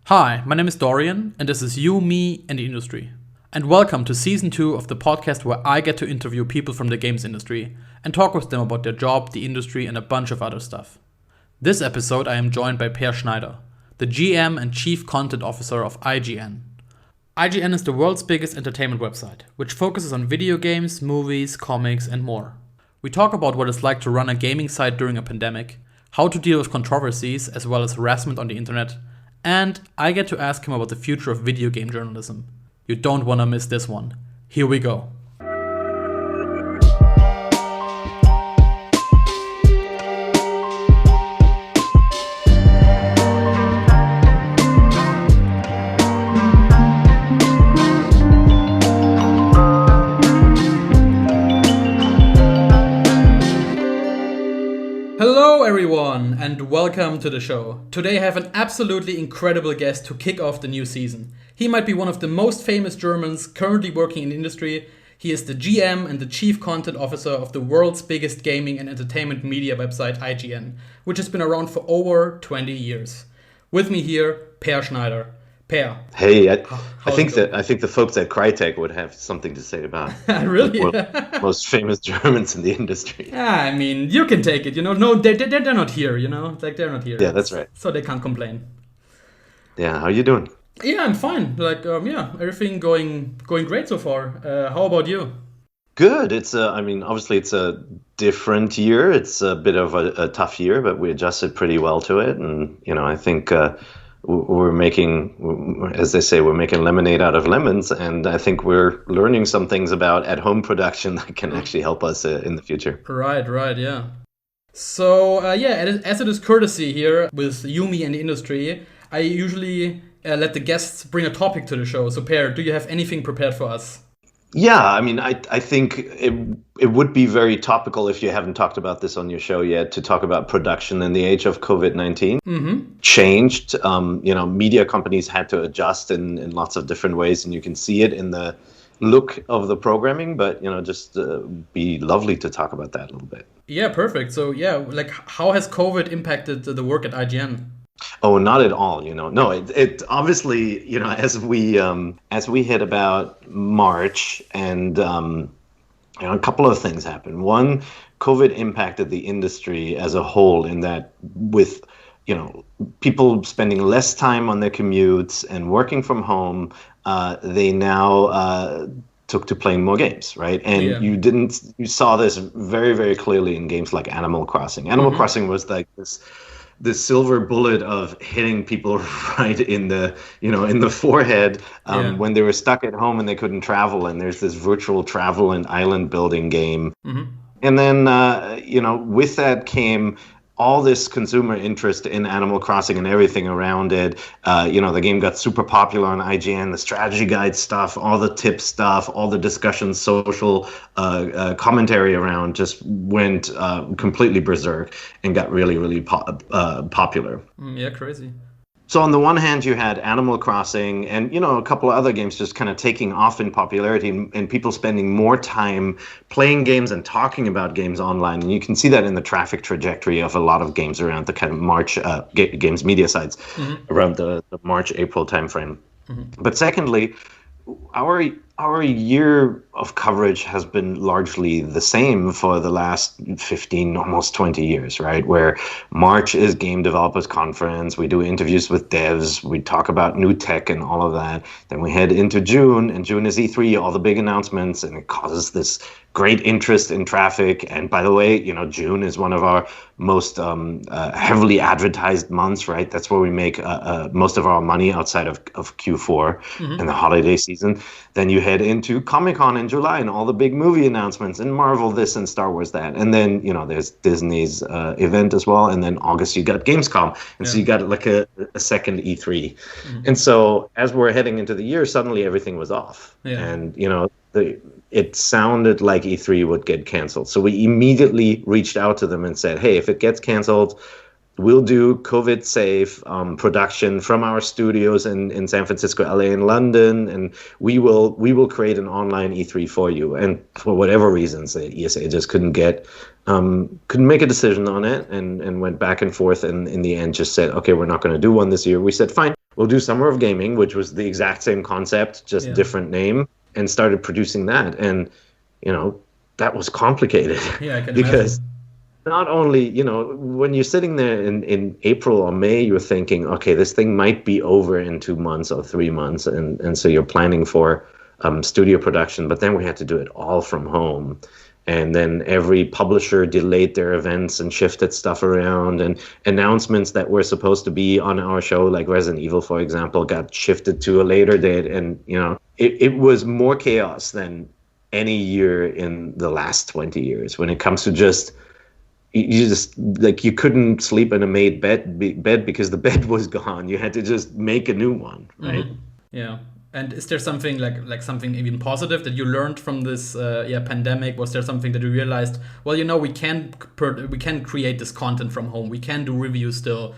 Hi, my name is Dorian, and this is You, Me, and the Industry. And welcome to Season 2 of the podcast where I get to interview people from the games industry and talk with them about their job, the industry, and a bunch of other stuff. This episode, I am joined by Schneider, the GM and Chief Content Officer of IGN. IGN is the world's biggest entertainment website, which focuses on video games, movies, comics, and more. We talk about what it's like to run a gaming site during a pandemic, how to deal with controversies as well as harassment on the internet, and I get to ask him about the future of video game journalism. You don't want to miss this one. Here we go. Hello everyone and welcome to the show. Today I have an absolutely incredible guest to kick off the new season. He might be one of the most famous Germans currently working in the industry. He is the GM and the Chief Content Officer of the world's biggest gaming and entertainment media website IGN, which has been around for over 20 years. With me here, Per Schneider. Per. Hey, I think the folks at Crytek would have something to say about really? the most famous Germans in the industry. I mean, you can take it, No, they're not here, Like, they're not here. Yeah, that's right. So they can't complain. Yeah, how are you doing? Yeah, I'm fine. Everything going great so far. How about you? Good. Obviously it's a different year. It's a bit of a tough year, but we adjusted pretty well to it. And, I think we're making, as they say, we're making lemonade out of lemons. And I think we're learning some things about at-home production that can actually help us in the future. Right, yeah. So, as it is courtesy here with Yumi and the industry, I usually let the guests bring a topic to the show. So, Per, do you have anything prepared for us? Yeah, I think it would be very topical if you haven't talked about this on your show yet to talk about production in the age of COVID-19. Mm-hmm. Changed. Media companies had to adjust in lots of different ways, and you can see it in the look of the programming. But just be lovely to talk about that a little bit. Yeah, perfect. So how has COVID impacted the work at IGN? Oh, not at all. No, it obviously, as we hit about March and, a couple of things happened. One, COVID impacted the industry as a whole in that with, people spending less time on their commutes and working from home, they now took to playing more games, right? And you saw this very, very clearly in games like Animal Crossing. Animal Crossing was like this silver bullet of hitting people right in the forehead when they were stuck at home and they couldn't travel. And there's this virtual travel and island building game. Mm-hmm. And then, with that came all this consumer interest in Animal Crossing and everything around it. The game got super popular on IGN, the strategy guide stuff, all the tip stuff, all the discussions, social commentary around just went completely berserk and got really, really popular. Yeah, crazy. So on the one hand, you had Animal Crossing and, a couple of other games just kind of taking off in popularity and people spending more time playing games and talking about games online. And you can see that in the traffic trajectory of a lot of games around the kind of March games media sites around the March, April timeframe. Mm-hmm. But secondly, our year of coverage has been largely the same for the last 15, almost 20 years, right? Where March is Game Developers Conference, we do interviews with devs, we talk about new tech and all of that. Then we head into June, and June is E3, all the big announcements, and it causes this great interest in traffic. And by the way, June is one of our most heavily advertised months, right? That's where we make most of our money outside of Q4 and the holiday season. Then you head into Comic-Con in July and all the big movie announcements and Marvel this and Star Wars that. And then, there's Disney's event as well. And then August, you got Gamescom. And so you got like a second E3. Mm-hmm. And so as we're heading into the year, suddenly everything was off. Yeah. And, it sounded like E3 would get canceled. So we immediately reached out to them and said, hey, if it gets canceled, we'll do COVID-safe production from our studios in San Francisco, LA, and London, and we will create an online E3 for you. And for whatever reasons, the ESA just couldn't make a decision on it, and went back and forth, and in the end just said, okay, we're not going to do one this year. We said, fine, we'll do Summer of Gaming, which was the exact same concept, just Yeah. different name, and started producing that. And, that was complicated Yeah, I can because imagine. not only, when you're sitting there in April or May, you're thinking, okay, this thing might be over in 2 months or 3 months. And so you're planning for studio production, but then we had to do it all from home. And then every publisher delayed their events and shifted stuff around, and announcements that were supposed to be on our show, like Resident Evil, for example, got shifted to a later date. And, it was more chaos than any year in the last 20 years when it comes to just you just like you couldn't sleep in a made bed because the bed was gone. You had to just make a new one, right? Yeah. And is there something like something even positive that you learned from this pandemic? Was there something that you realized? Well, we can create this content from home. We can do reviews still.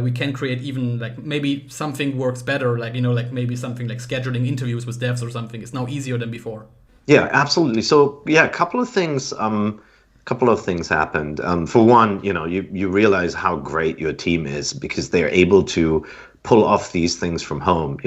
We can create even like maybe something works better. Like like maybe something like scheduling interviews with devs or something is now easier than before. Yeah, absolutely. So yeah, a couple of things. Couple of things happened. For one, you realize how great your team is because they're able to pull off these things from home.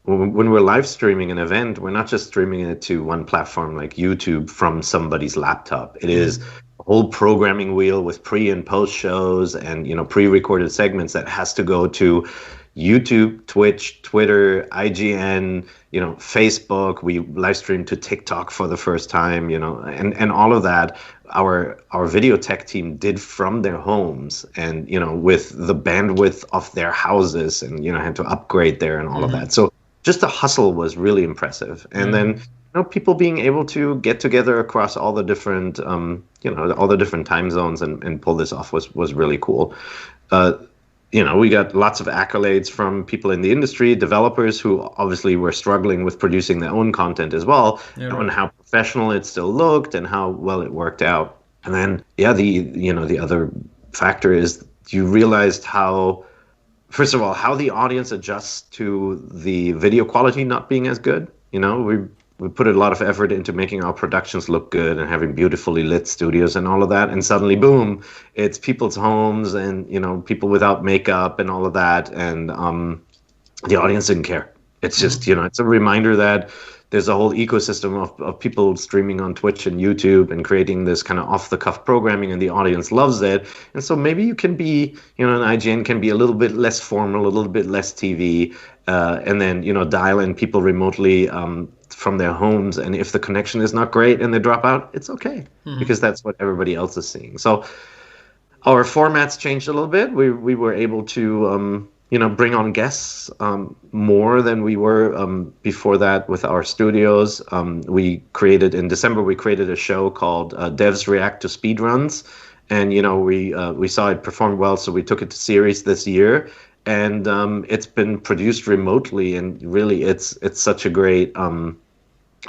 When we're live streaming an event, we're not just streaming it to one platform like YouTube from somebody's laptop. It is a whole programming wheel with pre and post shows and pre-recorded segments that has to go to YouTube, Twitch, Twitter, IGN, Facebook. We live streamed to TikTok for the first time, and all of that. Our video tech team did from their homes and with the bandwidth of their houses, and had to upgrade there and all of that. So just the hustle was really impressive. And then people being able to get together across all the different all the different time zones and pull this off was really cool. We got lots of accolades from people in the industry, developers who obviously were struggling with producing their own content as well, on how professional it still looked and how well it worked out. And then, the other factor is you realized how, first of all, how the audience adjusts to the video quality not being as good. We put a lot of effort into making our productions look good and having beautifully lit studios and all of that. And suddenly, boom, it's people's homes and, people without makeup and all of that. And the audience didn't care. It's just, it's a reminder that there's a whole ecosystem of people streaming on Twitch and YouTube and creating this kind of off-the-cuff programming, and the audience loves it. And so maybe you can be, an IGN can be a little bit less formal, a little bit less TV, and then, dial in people remotely from their homes. And if the connection is not great and they drop out, it's okay, because that's what everybody else is seeing. So our formats changed a little bit. We were able to bring on guests more than we were before that with our studios. In December we created a show called Devs React to Speedruns, and we saw it perform well, so we took it to series this year, and it's been produced remotely, and really it's such a great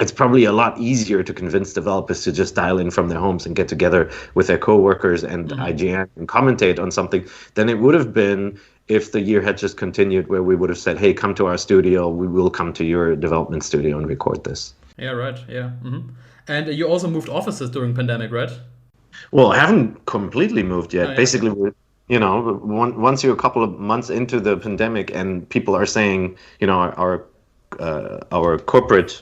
it's probably a lot easier to convince developers to just dial in from their homes and get together with their coworkers and IGN and commentate on something than it would have been if the year had just continued, where we would have said, hey, come to our studio, we will come to your development studio and record this. Yeah, right. Yeah. And you also moved offices during pandemic, right? Well, I haven't completely moved yet. Oh, yeah. Basically, once you're a couple of months into the pandemic and people are saying, our corporate,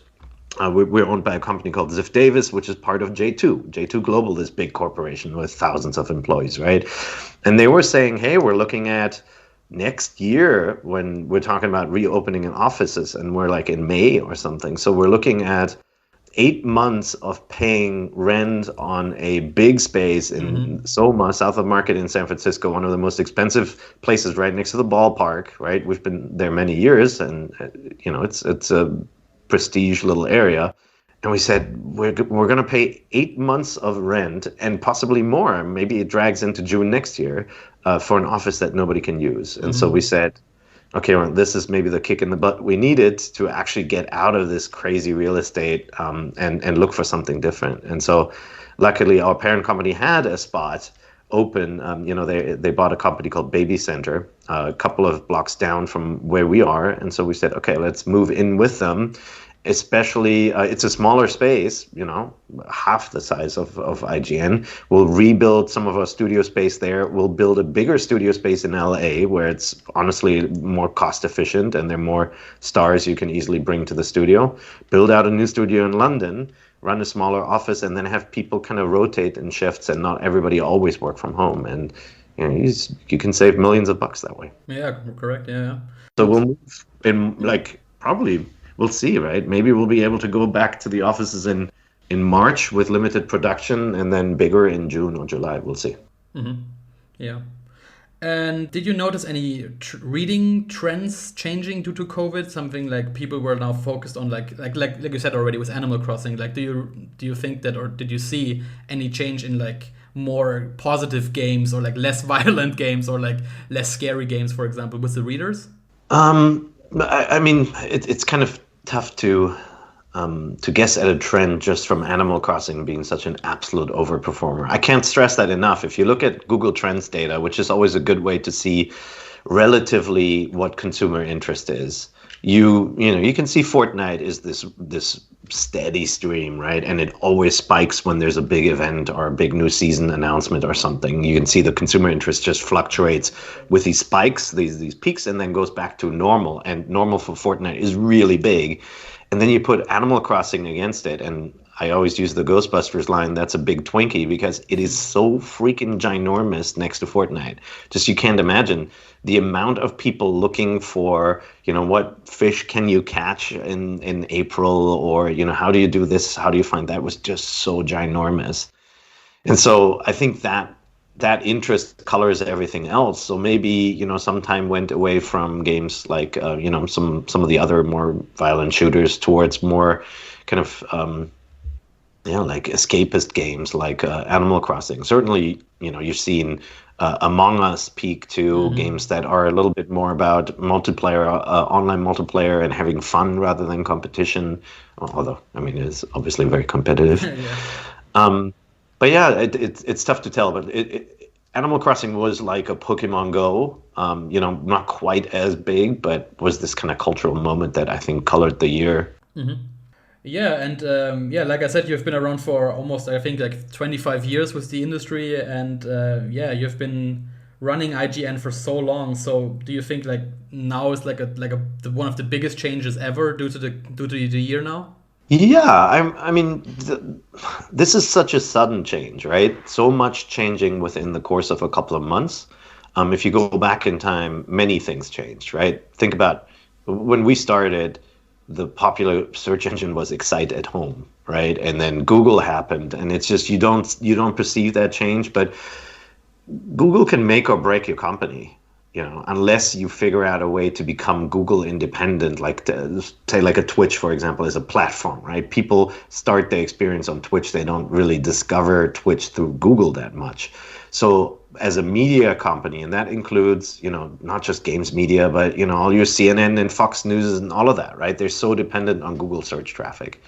we're owned by a company called Ziff Davis, which is part of J2. J2 Global, this big corporation with thousands of employees, right? And they were saying, hey, we're looking at next year when we're talking about reopening in offices, and we're like in May or something. So we're looking at 8 months of paying rent on a big space in Soma, south of Market in San Francisco, one of the most expensive places right next to the ballpark, right? We've been there many years, and it's a prestige little area. And we said, we're going to pay 8 months of rent and possibly more. Maybe it drags into June next year for an office that nobody can use. And so we said, okay, well, this is maybe the kick in the butt we needed to actually get out of this crazy real estate and look for something different. And so luckily our parent company had a spot open. They bought a company called Baby Center a couple of blocks down from where we are. And so we said, okay, let's move in with them. especially it's a smaller space, half the size of IGN. We'll rebuild some of our studio space there. We'll build a bigger studio space in LA where it's honestly more cost efficient and there are more stars you can easily bring to the studio. Build out a new studio in London, run a smaller office, and then have people kind of rotate in shifts and not everybody always work from home. And you can save millions of bucks that way. Yeah, correct. Yeah. So we'll move in probably we'll see, right? Maybe we'll be able to go back to the offices in March with limited production and then bigger in June or July. We'll see. Mm-hmm. Yeah. And did you notice any reading trends changing due to COVID? Something like people were now focused on like you said already with Animal Crossing. Like, do you think that, or did you see any change in like more positive games or like less violent games or like less scary games, for example, with the readers? I mean, it's kind of tough to guess at a trend just from Animal Crossing being such an absolute overperformer. I can't stress that enough. If you look at Google Trends data, which is always a good way to see relatively what consumer interest is, you can see Fortnite is this steady stream, right? And it always spikes when there's a big event or a big new season announcement or something. You can see the consumer interest just fluctuates with these spikes, these peaks, and then goes back to normal. And normal for Fortnite is really big. And then you put Animal Crossing against it, and I always use the Ghostbusters line, that's a big Twinkie, because it is so freaking ginormous next to Fortnite. Just you can't imagine the amount of people looking for, what fish can you catch in April, or, how do you do this, how do you find that, was just so ginormous. And so I think that interest colors everything else. So maybe, some time went away from games like, some of the other more violent shooters towards more kind of, like escapist games like Animal Crossing. Certainly, you've seen Among Us peak to games that are a little bit more about multiplayer, online multiplayer and having fun rather than competition. Although, it's obviously very competitive. Yeah. But yeah, it's tough to tell. But Animal Crossing was like a Pokemon Go, not quite as big, but was this kind of cultural moment that I think colored the year. Mm-hmm. Yeah, and like I said, you've been around for almost, I think, like 25 years with the industry, and you've been running IGN for so long. So, do you think like now is like one of the biggest changes ever due to the year now? Yeah, this is such a sudden change, right? So much changing within the course of a couple of months. If you go back in time, many things changed, right? Think about when we started. The popular search engine was Excite at home, right? And then Google happened, and it's just you don't perceive that change, but Google can make or break your company, unless you figure out a way to become Google independent, like say like a Twitch, for example, is a platform, right? People start their experience on Twitch. They don't really discover Twitch through Google that much. So as a media company, and that includes, not just games media, but, all your CNN and Fox News and all of that, right? They're so dependent on Google search traffic.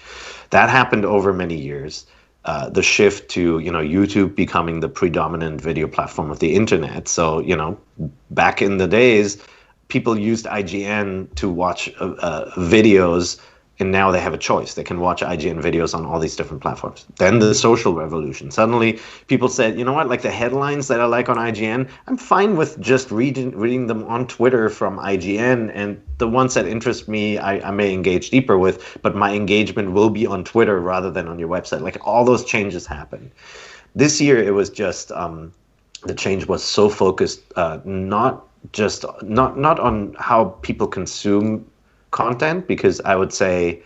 That happened over many years. The shift to, YouTube becoming the predominant video platform of the internet. So, back in the days, people used IGN to watch videos, and now they have a choice. They can watch IGN videos on all these different platforms. Then the social revolution. Suddenly, people said, like the headlines that I like on IGN, I'm fine with just reading them on Twitter from IGN, and the ones that interest me, I may engage deeper with, but my engagement will be on Twitter rather than on your website. Like all those changes happened. This year, it was just the change was so focused, not on how people consume content, because I would say,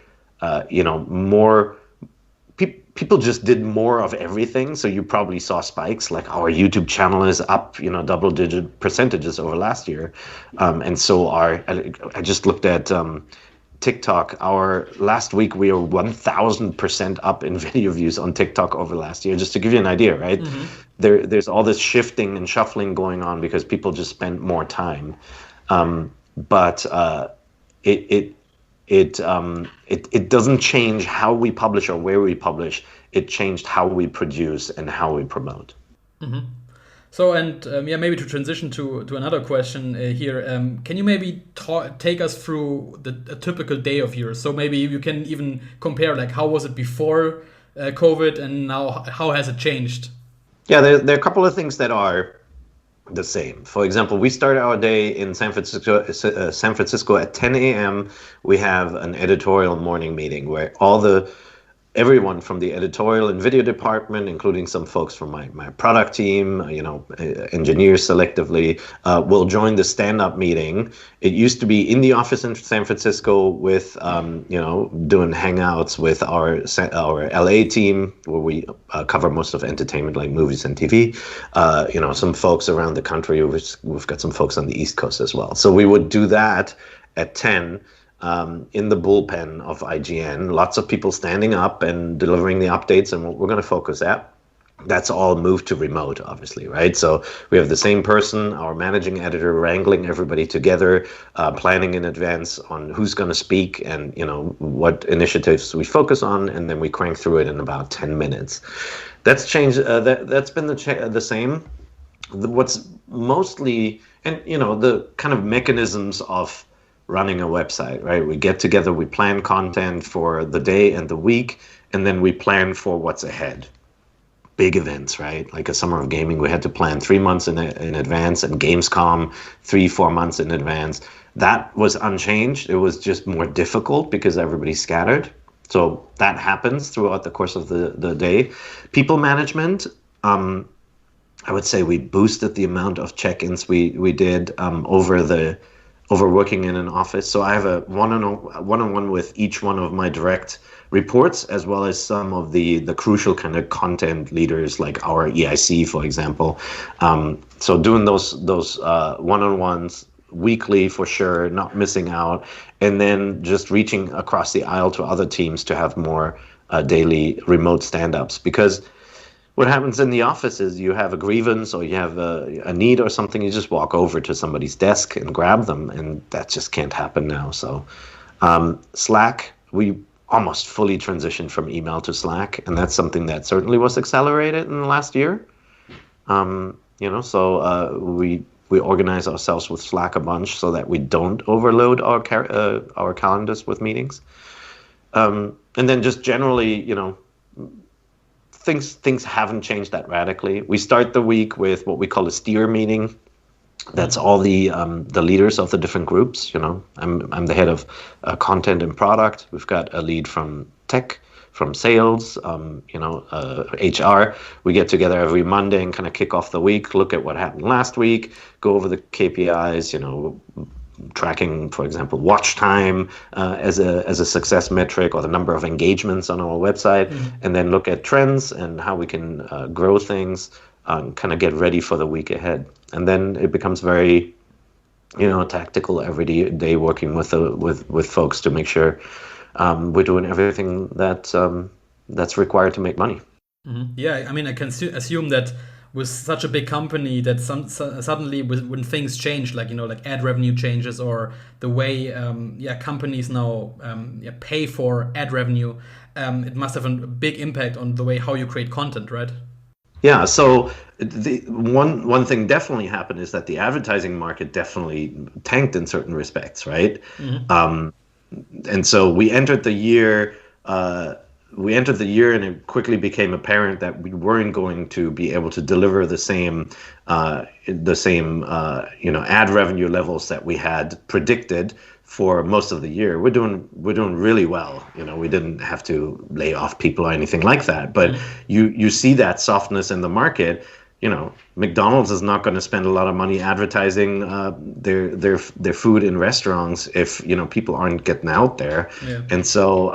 more people just did more of everything. So you probably saw spikes, like our YouTube channel is up, double-digit percentages over last year, and so I just looked at TikTok. Last week we were 1,000% up in video views on TikTok over last year. Just to give you an idea, right? Mm-hmm. There's all this shifting and shuffling going on because people just spend more time, but. It doesn't change how we publish or where we publish. It changed how we produce and how we promote. Mm-hmm. So, and maybe to transition to another question here, can you maybe take us through a typical day of yours? So maybe you can even compare, like, how was it before COVID and now how has it changed? Yeah, there are a couple of things that are the same. For example, we start our day in San Francisco at 10 a.m. We have an editorial morning meeting where everyone from the editorial and video department, including some folks from my product team, engineers selectively, will join the stand-up meeting. It used to be in the office in San Francisco with, doing hangouts with our LA team, where we cover most of entertainment, like movies and TV. Some folks around the country. We've got some folks on the East Coast as well. So we would do that at 10. In the bullpen of IGN, lots of people standing up and delivering the updates and what we're going to focus at. That's all moved to remote, obviously, right? So we have the same person, our managing editor, wrangling everybody together, planning in advance on who's going to speak and, what initiatives we focus on, and then we crank through it in about 10 minutes. That's changed. That's been the same. What's mostly, and, the kind of mechanisms of running a website, right? We get together, we plan content for the day and the week, and then we plan for what's ahead. Big events, right? Like a Summer of Gaming, we had to plan 3 months in advance, and Gamescom 3-4 months in advance. That was unchanged. It was just more difficult because everybody's scattered. So that happens throughout the course of the day. People management, I would say we boosted the amount of check-ins we did over working in an office. So I have a one-on-one with each one of my direct reports, as well as some of the crucial kind of content leaders, like our EIC, for example. So doing those one-on-ones weekly for sure, not missing out, and then just reaching across the aisle to other teams to have more daily remote stand-ups. Because what happens in the office is you have a grievance or you have a need or something, you just walk over to somebody's desk and grab them, and that just can't happen now. So Slack, we almost fully transitioned from email to Slack, and that's something that certainly was accelerated in the last year. We organize ourselves with Slack a bunch so that we don't overload our calendars with meetings. And then just generally, things haven't changed that radically. We start the week with what we call a steer meeting. That's all the leaders of the different groups. I'm the head of content and product. We've got a lead from tech, from sales, HR. We get together every Monday and kind of kick off the week, look at what happened last week, go over the KPIs, tracking, for example, watch time as a success metric, or the number of engagements on our website, and then look at trends and how we can grow things, kind of get ready for the week ahead. And then it becomes very, tactical every day, working with folks to make sure we're doing everything that's required to make money. Mm-hmm. Yeah, I mean, I can assume that with such a big company that suddenly when things change, like ad revenue changes, or the way companies now pay for ad revenue, it must have a big impact on the way how you create content, right? Yeah, so the one thing definitely happened is that the advertising market definitely tanked in certain respects, right? Mm-hmm. And so we entered the year. And it quickly became apparent that we weren't going to be able to deliver the same ad revenue levels that we had predicted for most of the year. We're doing really well. We didn't have to lay off people or anything like that. But you see that softness in the market. McDonald's is not going to spend a lot of money advertising their food in restaurants if people aren't getting out there. Yeah. And so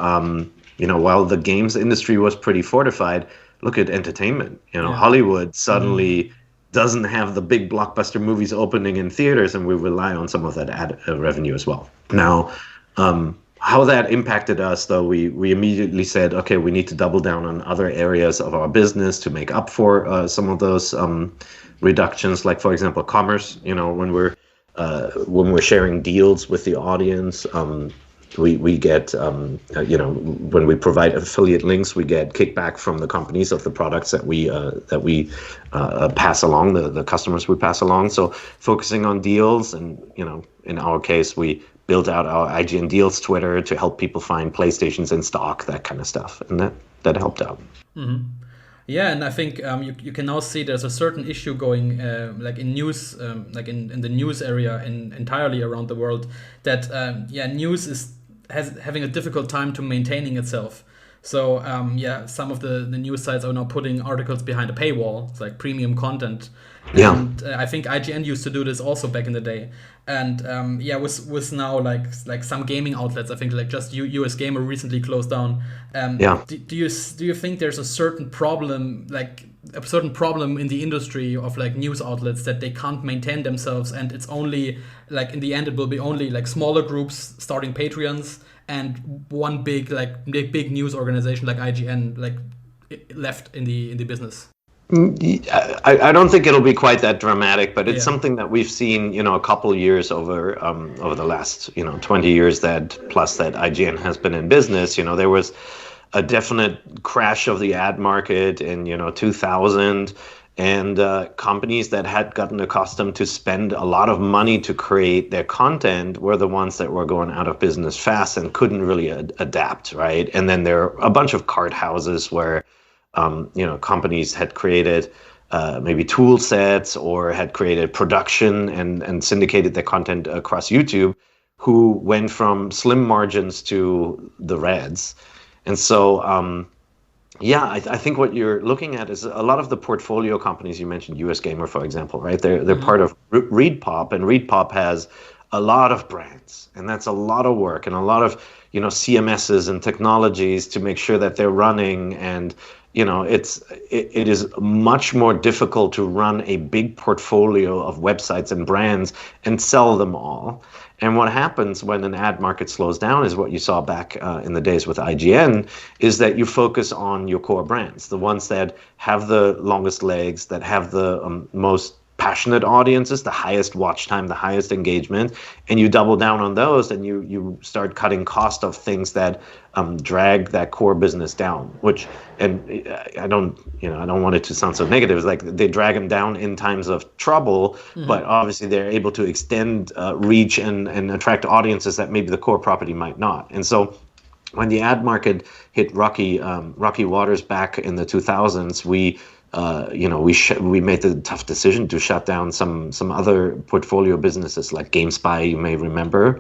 while the games industry was pretty fortified, look at entertainment. Hollywood suddenly doesn't have the big blockbuster movies opening in theaters, and we rely on some of that ad revenue as well. Now, how that impacted us, though, we immediately said, okay, we need to double down on other areas of our business to make up for some of those reductions. Like, for example, commerce. When we're sharing deals with the audience. we get, when we provide affiliate links, we get kickback from the companies of the products that we pass along, the customers we pass along. So focusing on deals, and in our case, we built out our IGN Deals Twitter to help people find PlayStations in stock, that kind of stuff, and that helped out. Mm-hmm. Yeah, and I think you can now see there's a certain issue going like in news, like in the news area entirely around the world, that news is having a difficult time to maintaining itself. So some of the news sites are now putting articles behind a paywall. It's like premium content. Yeah. And I think IGN used to do this also back in the day. And with now like some gaming outlets, I think like just US Gamer recently closed down. Do you think there's a certain problem in the industry of like news outlets that they can't maintain themselves, and it's only like in the end it will be only like smaller groups starting Patreons and one big news organization like IGN like left in the business? I don't think it'll be quite that dramatic, but it's something that we've seen, a couple of years over the last 20 years that IGN has been in business. There was a definite crash of the ad market in 2000, and companies that had gotten accustomed to spend a lot of money to create their content were the ones that were going out of business fast and couldn't really adapt, right? And then there are a bunch of cart houses where companies had created maybe tool sets or had created production and syndicated their content across YouTube, who went from slim margins to the reds. And so, I think what you're looking at is a lot of the portfolio companies. You mentioned US Gamer, for example, right? They're part of ReadPop, and ReadPop has a lot of brands, and that's a lot of work and a lot of CMSs and technologies to make sure that they're running. And it is much more difficult to run a big portfolio of websites and brands and sell them all. And what happens when an ad market slows down is what you saw back in the days with IGN, is that you focus on your core brands, the ones that have the longest legs, that have the most passionate audiences, the highest watch time, the highest engagement, and you double down on those, and you start cutting cost of things that drag that core business down. Which, and I don't want it to sound so negative. It's like they drag them down in times of trouble, but obviously they're able to extend reach and attract audiences that maybe the core property might not. And so when the ad market hit rocky waters back in the 2000s, we made the tough decision to shut down some other portfolio businesses like GameSpy. You may remember.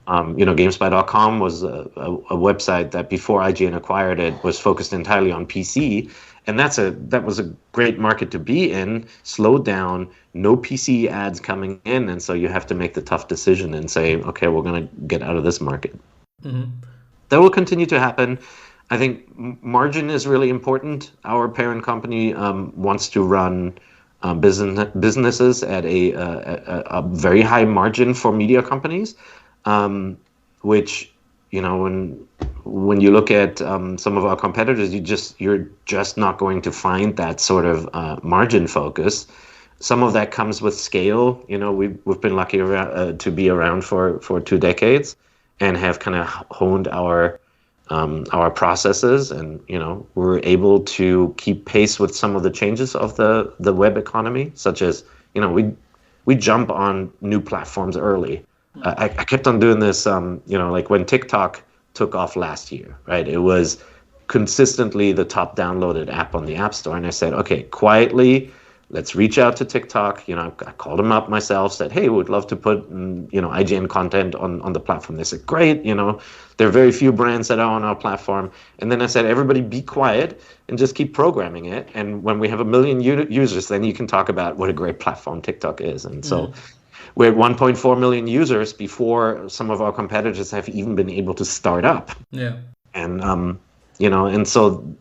GameSpy.com was a website that before IGN acquired it was focused entirely on PC, and that was a great market to be in. Slowed down, no PC ads coming in, and so you have to make the tough decision and say, okay, we're going to get out of this market. That will continue to happen. I think margin is really important. Our parent company wants to run businesses at a very high margin for media companies, which when you look at some of our competitors, you're just not going to find that sort of margin focus. Some of that comes with scale. We've been lucky to be around for 2 decades and have kind of honed our processes, and we're able to keep pace with some of the changes of the web economy, such as we jump on new platforms early. I kept on doing this, like when TikTok took off last year, right? It was consistently the top downloaded app on the App Store, and I said, okay, quietly, let's reach out to TikTok. I called them up myself, said, hey, we'd love to put IGN content on the platform. They said, great. There are very few brands that are on our platform. And then I said, everybody be quiet and just keep programming it. And when we have 1 million users, then you can talk about what a great platform TikTok is. And so we're at 1.4 million users before some of our competitors have even been able to start up. Yeah. And, and so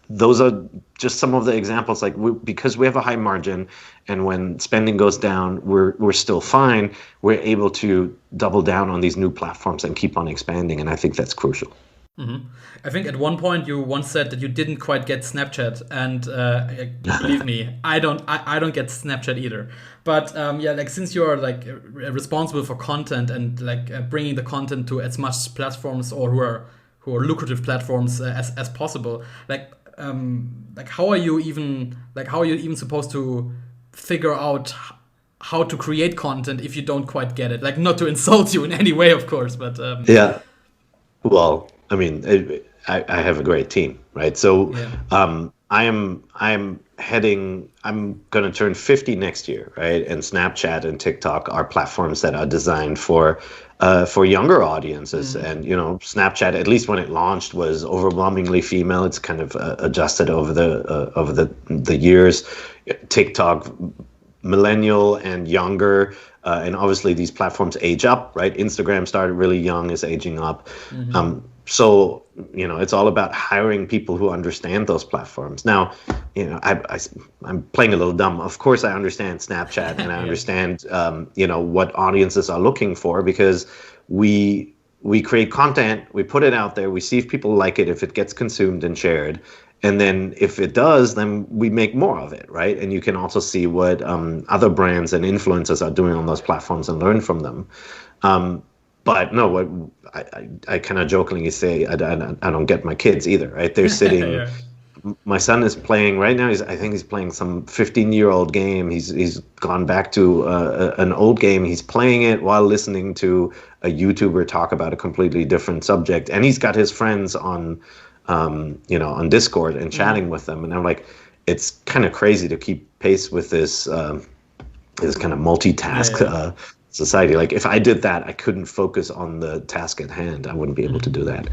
those are just some of the examples. Like because we have a high margin, and when spending goes down, we're still fine. We're able to double down on these new platforms and keep on expanding, and I think that's crucial. I think at one point you once said that you didn't quite get Snapchat, and believe me, I don't get Snapchat either. But yeah, like since you're like responsible for content and like bringing the content to as much platforms or who are lucrative platforms as possible, like how are you even supposed to figure out how to create content if you don't quite get it? Like not to insult you in any way, of course, but Yeah. Well, I mean, I have a great team, right? So yeah. I'm going to turn 50 next year, right? And Snapchat and TikTok are platforms that are designed for younger audiences. And, you know, Snapchat, at least when it launched, was overwhelmingly female. It's kind of adjusted over the years. TikTok, millennial and younger. And obviously these platforms age up, right? Instagram started really young, is aging up. So, you know, it's all about hiring people who understand those platforms. Now, you know, I'm playing a little dumb. Of course, I understand Snapchat and I understand, you know, what audiences are looking for, because we create content, we put it out there, we see if people like it, if it gets consumed and shared. And then if it does, then we make more of it, right? And you can also see what other brands and influencers are doing on those platforms and learn from them. But no, what I kind of jokingly say, I don't get my kids either, right? They're sitting. Yeah. My son is playing right now. I think he's playing some 15-year-old game. He's gone back to an old game. He's playing it while listening to a YouTuber talk about a completely different subject, and he's got his friends on, you know, on Discord and chatting with them. And I'm like, it's kind of crazy to keep pace with this this kind of multitask society. Like if I did that, I couldn't focus on the task at hand. I wouldn't be able to do that.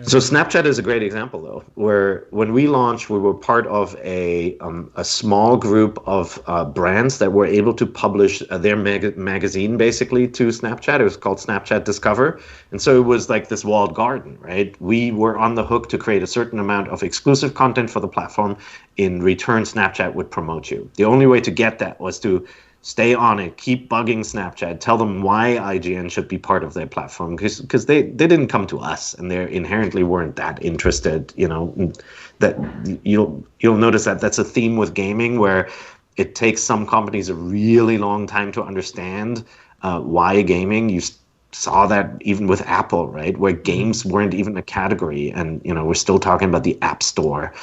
So Snapchat is a great example, though, where when we launched, we were part of a small group of brands that were able to publish their magazine basically to Snapchat. It was called Snapchat Discover. And so it was like this walled garden, right? We were on the hook to create a certain amount of exclusive content for the platform. In return, Snapchat would promote you. The only way to get that was to stay on it, keep bugging Snapchat, tell them why IGN should be part of their platform, because they didn't come to us and they inherently weren't that interested. You know, that you'll notice that that's a theme with gaming, where it takes some companies a really long time to understand why gaming. You saw that even with Apple, right, where games weren't even a category, and you know we're still talking about the App Store,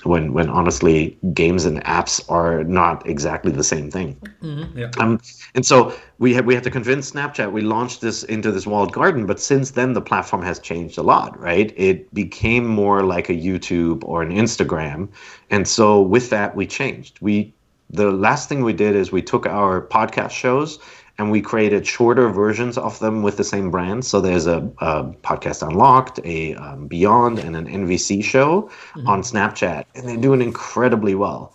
when honestly games and apps are not exactly the same thing. And so we had to convince Snapchat. We launched this into this walled garden, but since then the platform has changed a lot, right? It became more like a YouTube or an Instagram, and so with that we changed. The last thing we did is we took our podcast shows and we created shorter versions of them with the same brand. So there's a Podcast Unlocked, a Beyond, and an NVC show on Snapchat, and they're doing incredibly well.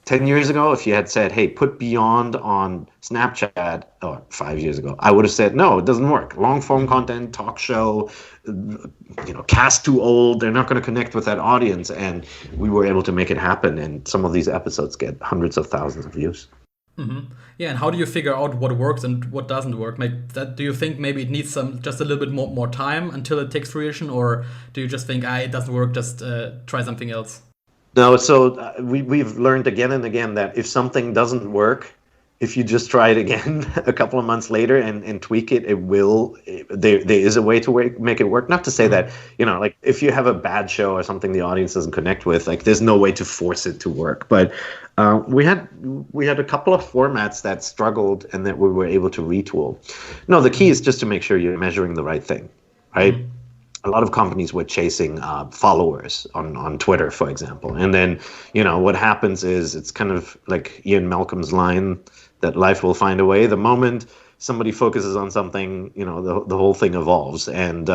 10 years ago, if you had said, hey, put Beyond on Snapchat, or 5 years ago, I would have said, no, it doesn't work. Long form content, talk show, you know, cast too old, they're not going to connect with that audience. And we were able to make it happen. And some of these episodes get hundreds of thousands of views. Yeah, and how do you figure out what works and what doesn't work? Do you think maybe it needs just a little bit more time until it takes fruition, or do you just think it doesn't work, just try something else? No, so we've learned again and again that if something doesn't work, if you just try it again a couple of months later and tweak it, there is a way to make it work. Not to say that, you know, like if you have a bad show or something the audience doesn't connect with, like there's no way to force it to work. But we had a couple of formats that struggled and that we were able to retool. No, the key is just to make sure you're measuring the right thing, right? A lot of companies were chasing followers on Twitter, for example. And then, you know, what happens is it's kind of like Ian Malcolm's line that life will find a way. The moment somebody focuses on something, you know, the whole thing evolves. And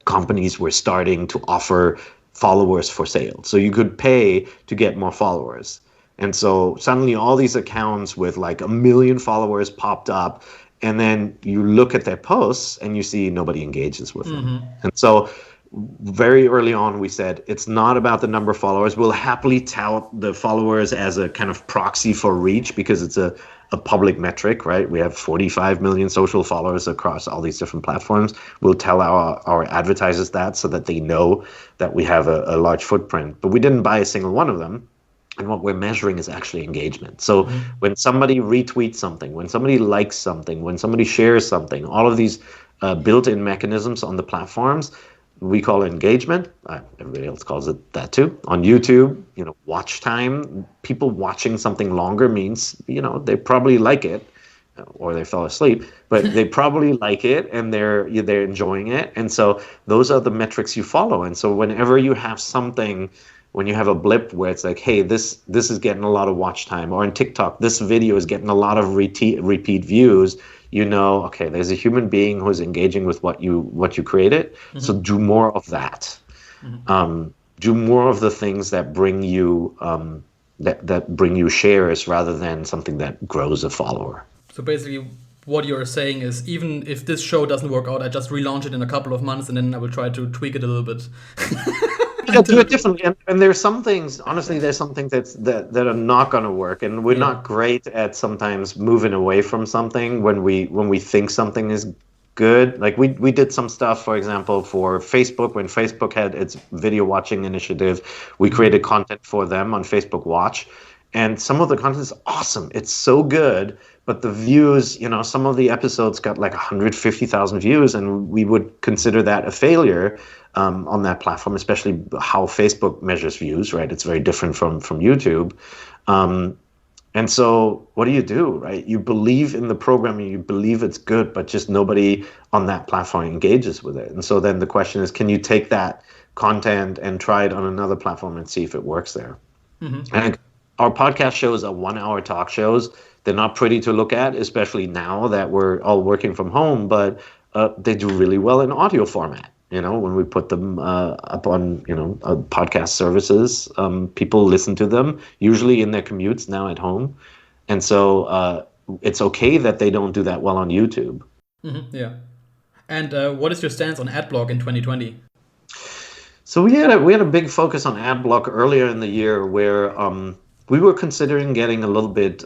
companies were starting to offer followers for sale. So you could pay to get more followers. And so suddenly all these accounts with like 1 million followers popped up. And then you look at their posts and you see nobody engages with them. And so very early on, we said, it's not about the number of followers. We'll happily tout the followers as a kind of proxy for reach because it's a a public metric, right? We have 45 million social followers across all these different platforms. We'll tell our advertisers that so that they know that we have a large footprint. But we didn't buy a single one of them. And what we're measuring is actually engagement. So when somebody retweets something, when somebody likes something, when somebody shares something, all of these built-in mechanisms on the platforms, we call it engagement. Everybody else calls it that too. On YouTube, watch time. People watching something longer means, they probably like it, or they fell asleep, but they probably like it and they're enjoying it. And so those are the metrics you follow. And so whenever you have something, when you have a blip where it's like, hey, this is getting a lot of watch time, or in TikTok, this video is getting a lot of repeat views, okay, there's a human being who's engaging with what you created. So do more of that. Do more of the things that bring you that bring you shares rather than something that grows a follower. So basically, what you're saying is, even if this show doesn't work out, I just relaunch it in a couple of months and then I will try to tweak it a little bit. Yeah, do it differently. And there's some things, honestly, there's some things that are not going to work. And we're not great at sometimes moving away from something when we think something is good. Like we did some stuff, for example, for Facebook. When Facebook had its video watching initiative, we created content for them on Facebook Watch. And some of the content is awesome. It's so good. But the views, some of the episodes got like 150,000 views, and we would consider that a failure on that platform, especially how Facebook measures views, right? It's very different from YouTube. And so what do, right? You believe in the programming, you believe it's good, but just nobody on that platform engages with it. And so then the question is, can you take that content and try it on another platform and see if it works there? And our podcast shows are 1 hour talk shows. They're not pretty to look at, especially now that we're all working from home, but they do really well in audio format. When we put them up on, podcast services, people listen to them, usually in their commutes now at home. And so it's okay that they don't do that well on YouTube. Yeah. And what is your stance on Adblock in 2020? So we had a big focus on Adblock earlier in the year where we were considering getting a little bit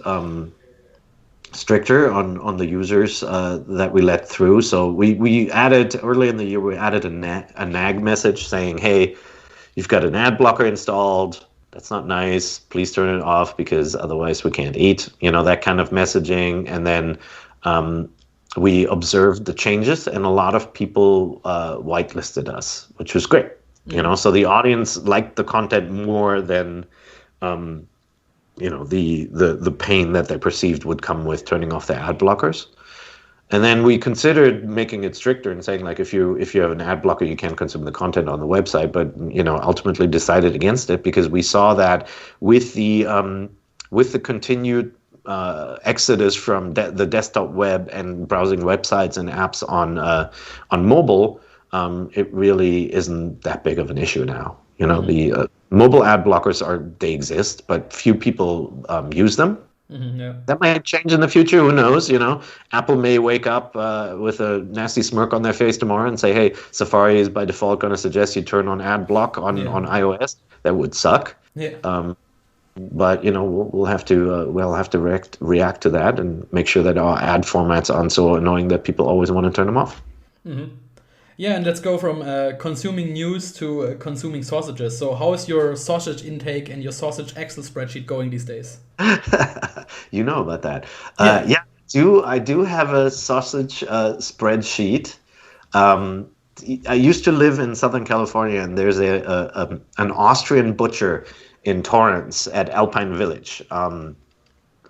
stricter on the users that we let through. So we added, early in the year, we added a nag message saying, hey, you've got an ad blocker installed. That's not nice. Please turn it off because otherwise we can't eat. That kind of messaging. And then we observed the changes, and a lot of people whitelisted us, which was great. So the audience liked the content more than the pain that they perceived would come with turning off their ad blockers. And then we considered making it stricter and saying, like, if you have an ad blocker, you can't consume the content on the website, but ultimately decided against it because we saw that with the continued exodus from the desktop web and browsing websites and apps on mobile, it really isn't that big of an issue now. The mobile ad blockers they exist, but few people use them. That might change in the future. Who knows? Apple may wake up with a nasty smirk on their face tomorrow and say, "Hey, Safari is by default going to suggest you turn on ad block on iOS." That would suck. But we'll have to react to that and make sure that our ad formats aren't so annoying that people always want to turn them off. Yeah, and let's go from consuming news to consuming sausages. So how is your sausage intake and your sausage Excel spreadsheet going these days? You know about that. I do have a sausage spreadsheet. I used to live in Southern California, and there's an Austrian butcher in Torrance at Alpine Village.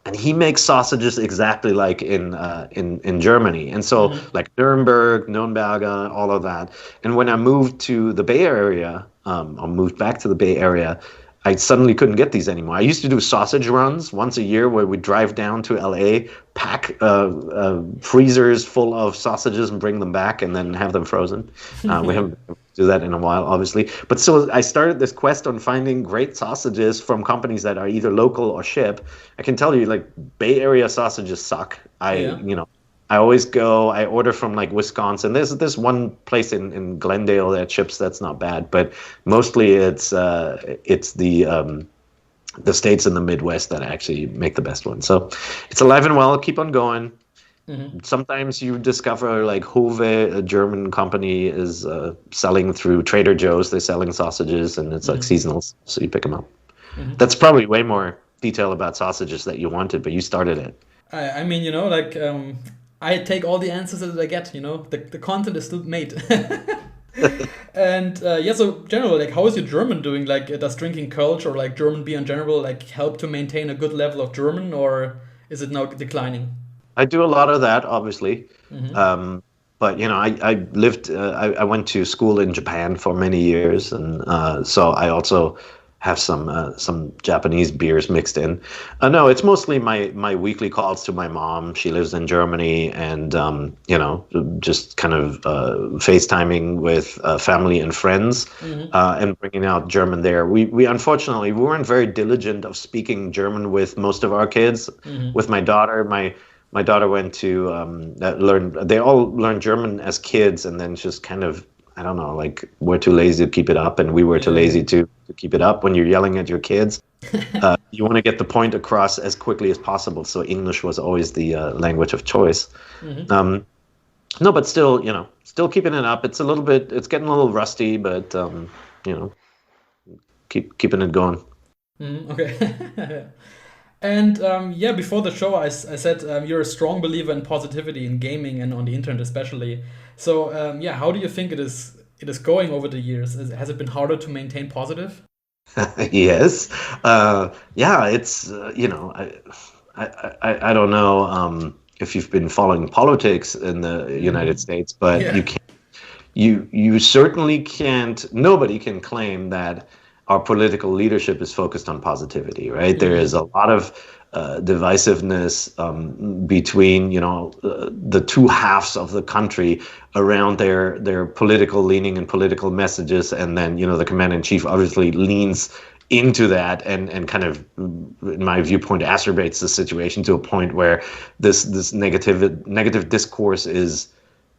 And he makes sausages exactly like in Germany. And so like Nürnberger, all of that. And when I moved to the Bay Area, or moved back to the Bay Area, I suddenly couldn't get these anymore. I used to do sausage runs once a year where we'd drive down to LA, pack freezers full of sausages and bring them back and then have them frozen. We haven't do that in a while, obviously. But so I started this quest on finding great sausages from companies that are either local or ship. I can tell you, like, Bay Area sausages suck. I always I order from like Wisconsin. There's this one place in Glendale that ships that's not bad, but mostly it's the the states in the Midwest that actually make the best ones. So it's alive and well. Keep on going. Sometimes you discover like Hove, a German company, is selling through Trader Joe's. They're selling sausages, and it's like seasonals, so you pick them up. That's probably way more detail about sausages that you wanted, but you started it. I mean, I take all the answers that I get. The content is still made. And so general, like, how is your German doing? Like, does drinking Kölsch or like German beer in general like help to maintain a good level of German, or is it now declining? I do a lot of that, obviously. But I lived. I went to school in Japan for many years, and so I also have some Japanese beers mixed in. No, it's mostly my weekly calls to my mom. She lives in Germany, and just kind of FaceTiming with family and friends, and bringing out German there. We unfortunately we weren't very diligent of speaking German with most of our kids. With my daughter, my daughter went to they all learned German as kids, and then just kind of, I don't know, like, we're too lazy to keep it up, and we were too lazy to keep it up. When you're yelling at your kids, you want to get the point across as quickly as possible. So English was always the language of choice. No, but still, still keeping it up. It's getting a little rusty, but keeping it going. Okay. And before the show, I said you're a strong believer in positivity in gaming and on the internet especially. So how do you think it is going over the years? Has it been harder to maintain positive? Yes. It's I don't know if you've been following politics in the United States, but you certainly can't. Nobody can claim that our political leadership is focused on positivity, right? There is a lot of divisiveness between, the two halves of the country around their political leaning and political messages, and then, the commander-in-chief obviously leans into that and kind of, in my viewpoint, acerbates the situation to a point where this negative discourse is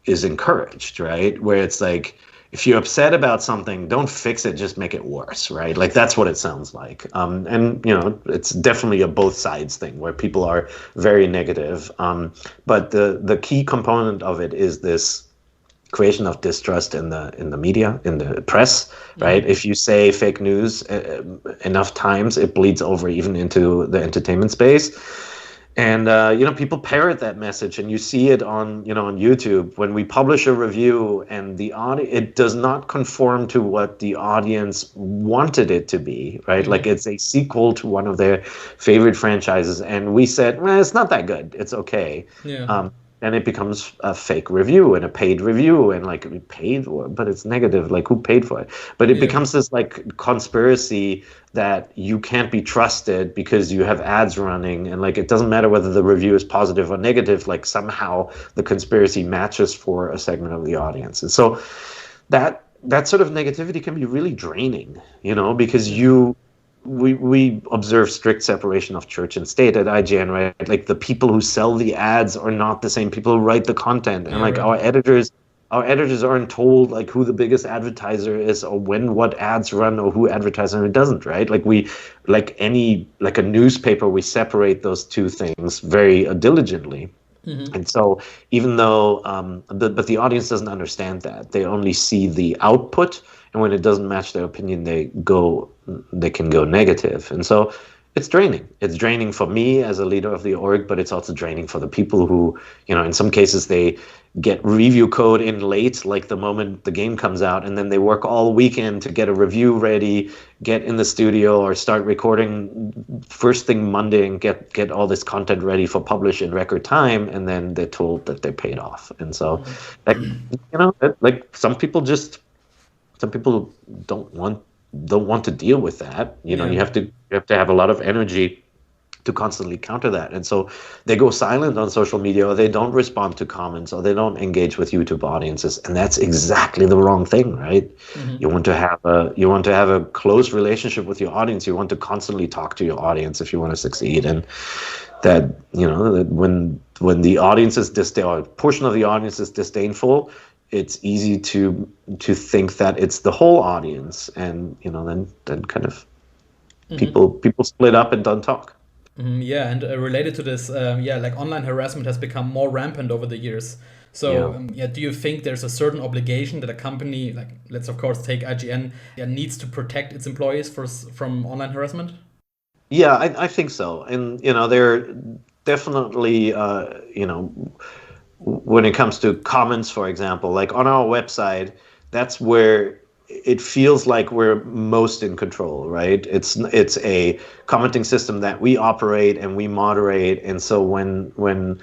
encouraged, right? Where it's like, if you're upset about something, don't fix it, just make it worse, right? Like, that's what it sounds like. And it's definitely a both sides thing where people are very negative. But the key component of it is this creation of distrust in the media, in the press, right? If you say fake news enough times, it bleeds over even into the entertainment space. And people parrot that message, and you see it on YouTube when we publish a review, and it does not conform to what the audience wanted it to be, right? Like, it's a sequel to one of their favorite franchises, and we said, well, it's not that good, it's okay. And it becomes a fake review and a paid review, and like, we paid for it, but it's negative. Like, who paid for it? But it becomes this like conspiracy that you can't be trusted because you have ads running, and like, it doesn't matter whether the review is positive or negative. Like, somehow the conspiracy matches for a segment of the audience, and so that sort of negativity can be really draining, because we observe strict separation of church and state at IGN, right? Like, the people who sell the ads are not the same people who write the content, and like, our editors aren't told like who the biggest advertiser is, or what ads run, or who advertises and who doesn't, right? Like, like a newspaper, we separate those two things very diligently. And so even though but the audience doesn't understand that, they only see the output, and when it doesn't match their opinion, they can go negative. And so it's draining. It's draining for me as a leader of the org, but it's also draining for the people who, in some cases they get review code in late, like the moment the game comes out, and then they work all weekend to get a review ready, get in the studio or start recording first thing Monday, and get all this content ready for publish in record time, and then they're told that they're paid off. And so, some people don't want to deal with that. You have to have a lot of energy to constantly counter that, and so they go silent on social media, or they don't respond to comments, or they don't engage with YouTube audiences, and that's exactly the wrong thing, right? You want to have a close relationship with your audience. You want to constantly talk to your audience if you want to succeed, and that that when the audience is or a portion of the audience is disdainful, it's easy to think that it's the whole audience, and then kind of People split up and don't talk. Yeah, and related to this, like online harassment has become more rampant over the years. So, Yeah. do you think there's a certain obligation that a company, like let's of course take IGN, needs to protect its employees from online harassment? Yeah, I think so. And, they're definitely, when it comes to comments, for example, like on our website, that's where it feels like we're most in control, right? It's a commenting system that we operate and we moderate, and so when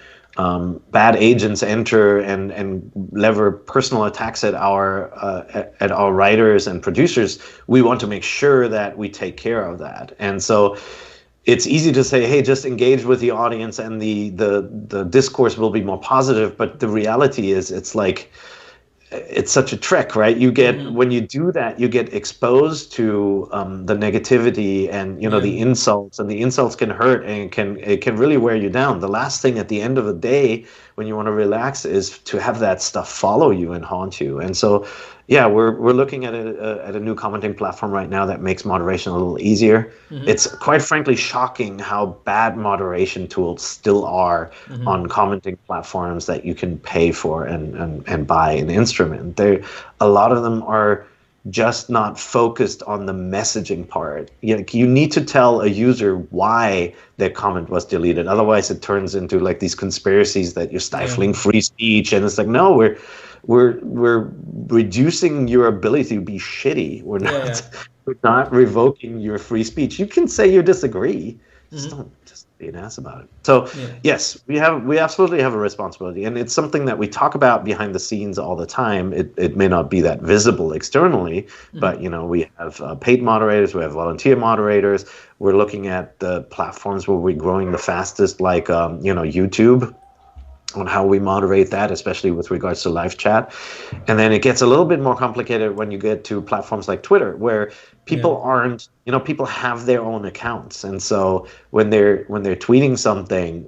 bad agents enter and lever personal attacks at our writers and producers, we want to make sure that we take care of that. And so it's easy to say, hey, just engage with the audience and the discourse will be more positive. But the reality is it's such a trick, right? You get when you do that, you get exposed to the negativity and the insults, and the insults can hurt and it can really wear you down. The last thing at the end of the day, when you want to relax, is to have that stuff follow you and haunt you. And so, yeah, we're looking at a new commenting platform right now that makes moderation a little easier. It's quite frankly shocking how bad moderation tools still are on commenting platforms that you can pay for and buy an instrument. A lot of them are just not focused on the messaging part. You need to tell a user why their comment was deleted. Otherwise, it turns into like these conspiracies that you're stifling free speech, and it's like, no, we're reducing your ability to be shitty. We're not revoking your free speech. You can say you disagree, just be an ass about it. So yes, we absolutely have a responsibility, and it's something that we talk about behind the scenes all the time. It may not be that visible externally, but we have paid moderators, we have volunteer moderators. We're looking at the platforms where we're growing the fastest, like YouTube, on how we moderate that, especially with regards to live chat. And then it gets a little bit more complicated when you get to platforms like Twitter, where people aren't, people have their own accounts. And so when they're tweeting something,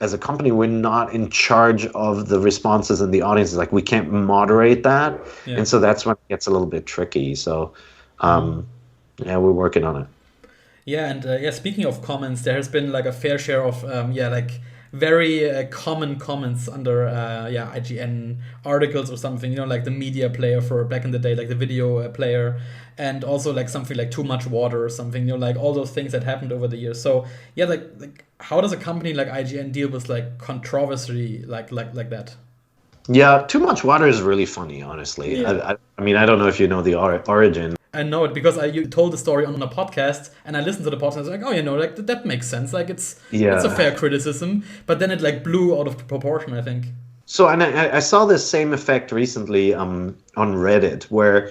as a company, we're not in charge of the responses and the audiences. Like, we can't moderate that. And so that's when it gets a little bit tricky. So we're working on it. Yeah, and speaking of comments, there has been like a fair share of very common comments under IGN articles or something, like the media player for back in the day, like the video player, and also like something like too much water or something, like all those things that happened over the years. So like how does a company like IGN deal with like controversy like that? Yeah, too much water is really funny, honestly. I mean, I don't know if you know the origin. I know it because you told the story on a podcast, and I listened to the podcast. I was like, oh, like that makes sense. Like it's a fair criticism, but then it like blew out of proportion, I think. So, and I saw this same effect recently on Reddit, where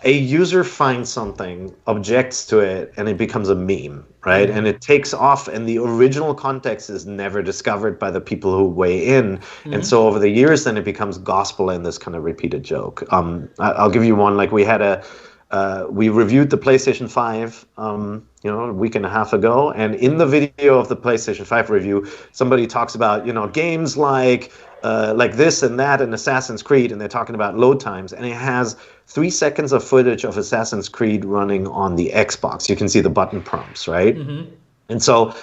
a user finds something, objects to it, and it becomes a meme, right? And it takes off, and the original context is never discovered by the people who weigh in. And so over the years, then it becomes gospel and this kind of repeated joke. I'll give you one. Like, we reviewed the PlayStation 5, a week and a half ago, and in the video of the PlayStation 5 review, somebody talks about, games like this and that and Assassin's Creed, and they're talking about load times, and it has 3 seconds of footage of Assassin's Creed running on the Xbox. You can see the button prompts, right? And so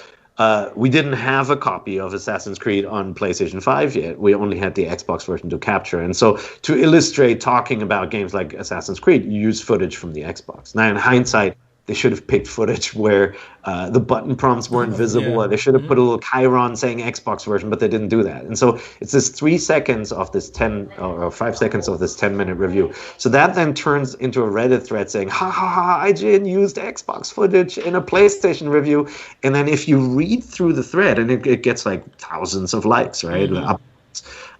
we didn't have a copy of Assassin's Creed on PlayStation 5 yet. We only had the Xbox version to capture. And so to illustrate talking about games like Assassin's Creed, you use footage from the Xbox. Now, in hindsight, they should have picked footage where the button prompts weren't visible. They should have put a little chyron saying Xbox version, but they didn't do that. And so it's this 3 seconds of this 10 or 5 seconds of this 10-minute review. So that then turns into a Reddit thread saying, ha ha ha, IGN used Xbox footage in a PlayStation review. And then if you read through the thread, and it gets like thousands of likes, right?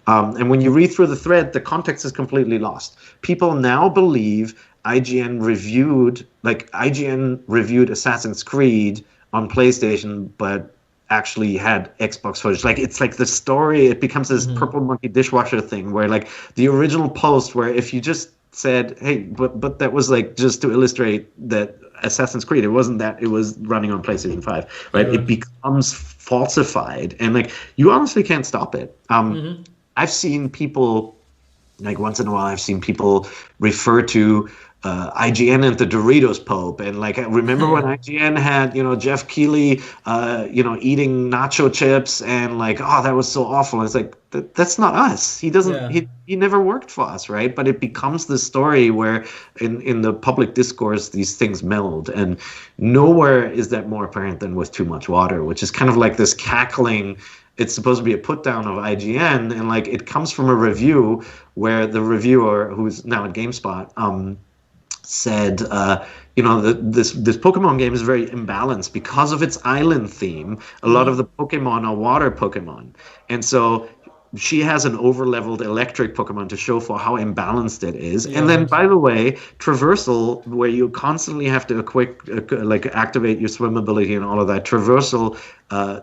And when you read through the thread, the context is completely lost. People now believe IGN reviewed Assassin's Creed on PlayStation, but actually had Xbox footage. Like, it's like the story, it becomes this purple monkey dishwasher thing where like the original post, where if you just said, hey, but that was like just to illustrate that Assassin's Creed, it wasn't that it was running on PlayStation 5, right? It becomes falsified, and like you honestly can't stop it. I've seen people, like once in a while, I've seen people refer to IGN and the Doritos Pope, and like I remember when IGN had Jeff Keighley eating nacho chips, and like, oh, that was so awful. And it's like that's not us. He doesn't. He never worked for us, right? But it becomes this story where in the public discourse these things meld, and nowhere is that more apparent than with Too Much Water, which is kind of like this cackling. It's supposed to be a put down of IGN, and like it comes from a review where the reviewer, who's now at GameSpot, said, this Pokemon game is very imbalanced because of its island theme. A lot of the Pokemon are water Pokemon, and so she has an over-leveled electric Pokemon to show for how imbalanced it is. Yeah, and then, by the way, traversal, where you constantly have to activate your swim ability and all of that, traversal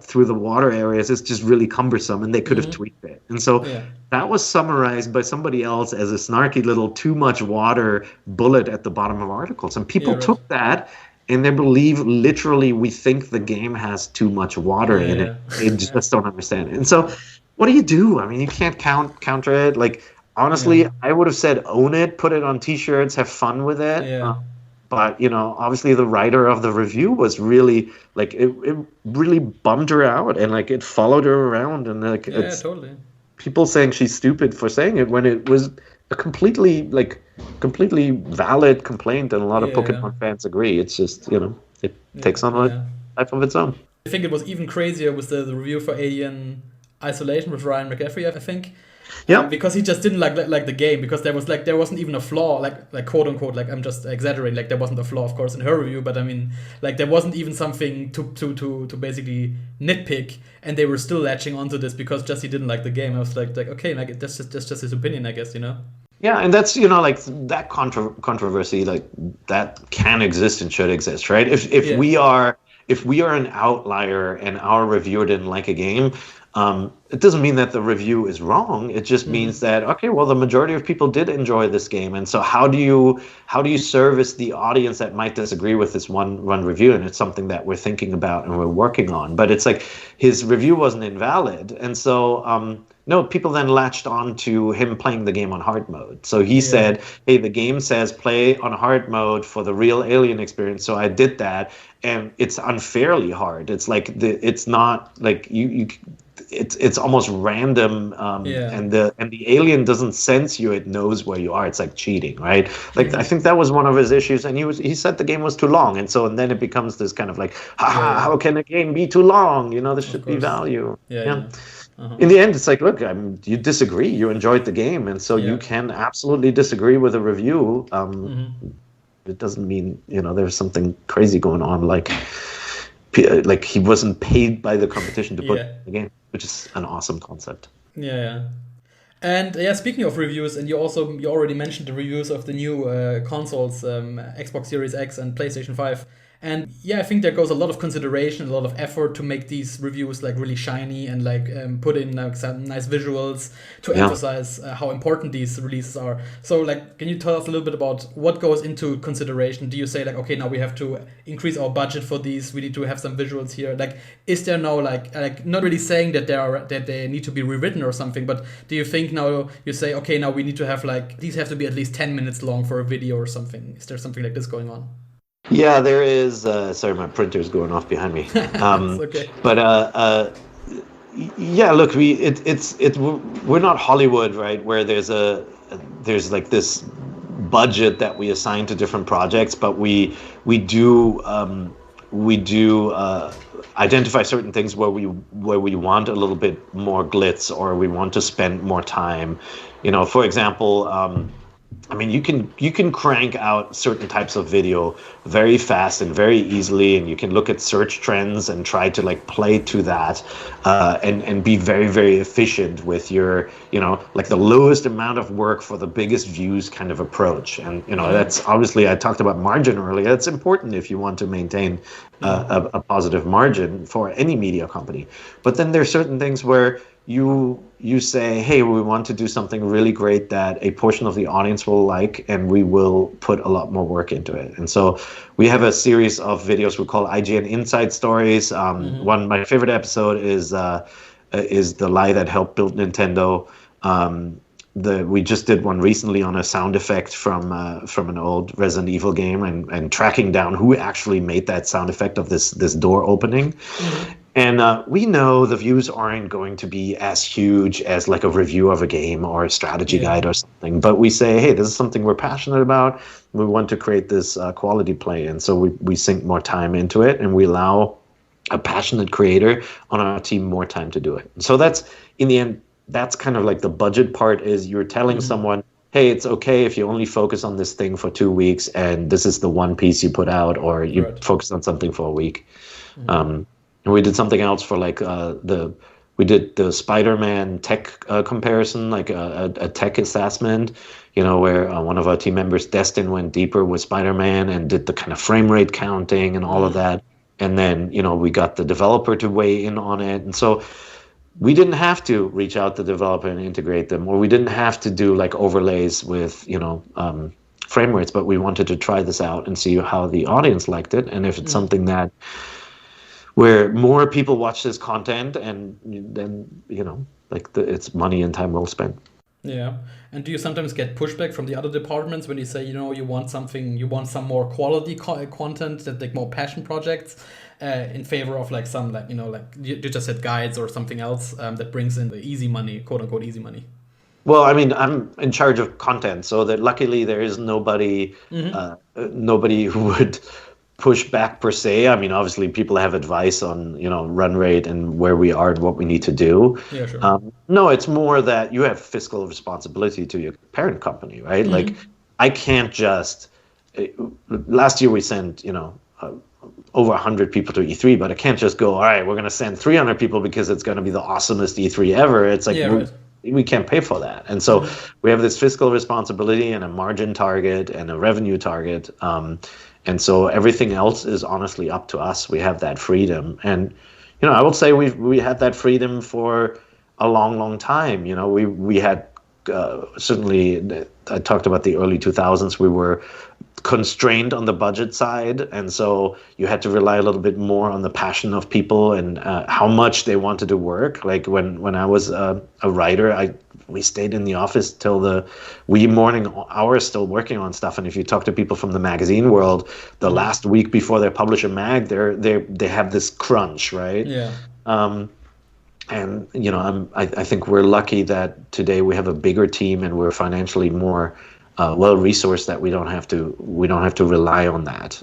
through the water areas is just really cumbersome, and they could have tweaked it. And so that was summarized by somebody else as a snarky little too much water bullet at the bottom of articles. And people took that, and they believe literally we think the game has too much water in it. They just don't understand it. And so what do you do? I mean, you can't counter it. Like, honestly, I would have said own it, put it on T-shirts, have fun with it. Yeah. But, obviously the writer of the review was really, like, it really bummed her out, and, like, it followed her around. And, like, it's totally. People saying she's stupid for saying it when it was a completely valid complaint, and a lot of Pokemon fans agree. It's just, it takes on a life of its own. I think it was even crazier with the review for Alien Isolation with Ryan McGaffrey, I think. Yeah. Because he just didn't like the game, because there wasn't even a flaw, like quote unquote, like I'm just exaggerating, like there wasn't a flaw, of course, in her review, but I mean, like there wasn't even something to basically nitpick, and they were still latching onto this because just he didn't like the game. I was like okay, like that's just his opinion, I guess, Yeah, and that's like that controversy, like that can exist and should exist, right? If we are an outlier and our reviewer didn't like a game, it doesn't mean that the review is wrong. It just means that, okay, well, the majority of people did enjoy this game, and so how do you service the audience that might disagree with this one review? And it's something that we're thinking about and we're working on. But it's like his review wasn't invalid, and so no, people then latched on to him playing the game on hard mode. So he said, hey, the game says play on hard mode for the real Alien experience, so I did that, and it's unfairly hard. It's like it's not like you. It's almost random, and the alien doesn't sense you; it knows where you are. It's like cheating, right? Like I think that was one of his issues, and he said the game was too long, and then it becomes this kind of like, how can a game be too long? There should be value. In the end, it's like, look, you disagree. You enjoyed the game, and so you can absolutely disagree with a review. It doesn't mean there's something crazy going on, like he wasn't paid by the competition to put the game, which is an awesome concept. And speaking of reviews, and you already mentioned the reviews of the new consoles, Xbox Series X and PlayStation 5. And I think there goes a lot of consideration, a lot of effort to make these reviews like really shiny and like put in like some nice visuals to emphasize how important these releases are. So like, can you tell us a little bit about what goes into consideration? Do you say like, okay, now we have to increase our budget for these, we need to have some visuals here? Like, is there no like not really saying that they need to be rewritten or something, but do you think now you say, okay, now we need to have like, these have to be at least 10 minutes long for a video or something? Is there something like this going on? Yeah, there is. Sorry, my printer's going off behind me. Okay. But look, we're not Hollywood, right? Where there's like this budget that we assign to different projects, but we do identify certain things where we want a little bit more glitz, or we want to spend more time. For example. You can crank out certain types of video very fast and very easily, and you can look at search trends and try to like play to that, and be very, very efficient with your, like the lowest amount of work for the biggest views kind of approach. And that's obviously, I talked about margin earlier. That's important if you want to maintain a positive margin for any media company. But then there's certain things where you say, hey, we want to do something really great that a portion of the audience will like, and we will put a lot more work into it. And so we have a series of videos we call IGN Inside Stories. My favorite episode is The Lie That Helped Build Nintendo, we just did one recently on a sound effect from an old Resident Evil game, and tracking down who actually made that sound effect of this door opening. And we know the views aren't going to be as huge as like a review of a game or a strategy guide or something. But we say, hey, this is something we're passionate about. We want to create this quality play. And so we sink more time into it, and we allow a passionate creator on our team more time to do it. So that's, in the end, that's kind of like the budget part, is you're telling someone, hey, it's okay if you only focus on this thing for 2 weeks and this is the one piece you put out, or you focus on something for a week. And we did something else for like we did the Spider-Man tech comparison, like a tech assessment, where one of our team members, Destin, went deeper with Spider-Man and did the kind of frame rate counting and all of that. And then, we got the developer to weigh in on it. And so we didn't have to reach out to the developer and integrate them, or we didn't have to do like overlays with, frame rates, but we wanted to try this out and see how the audience liked it. And if it's something that where more people watch this content, and then, it's money and time well spent. Yeah. And do you sometimes get pushback from the other departments when you say, you want some more quality content, that like more passion projects, in favor of like some, like, you just said guides or something else that brings in the easy money, quote unquote easy money? Well, I mean, I'm in charge of content, so that luckily there is nobody who would push back per se. I mean, obviously people have advice on, run rate and where we are and what we need to do. Yeah, sure. No, it's more that you have fiscal responsibility to your parent company, right? Like, I can't just, last year we sent, over 100 people to E3, but I can't just go, all right, we're going to send 300 people because it's going to be the awesomest E3 ever. It's like, we can't pay for that. And so we have this fiscal responsibility and a margin target and a revenue target. And so everything else is honestly up to us. We have that freedom. And, I will say we had that freedom for a long, long time. We had certainly, I talked about the early 2000s, we were constrained on the budget side. And so you had to rely a little bit more on the passion of people and how much they wanted to work. Like when I was a writer, we stayed in the office till the wee morning hours still working on stuff. And if you talk to people from the magazine world, the last week before they publish a mag, they have this crunch, right? Yeah. And I think we're lucky that today we have a bigger team and we're financially more well resourced, that we don't have to rely on that.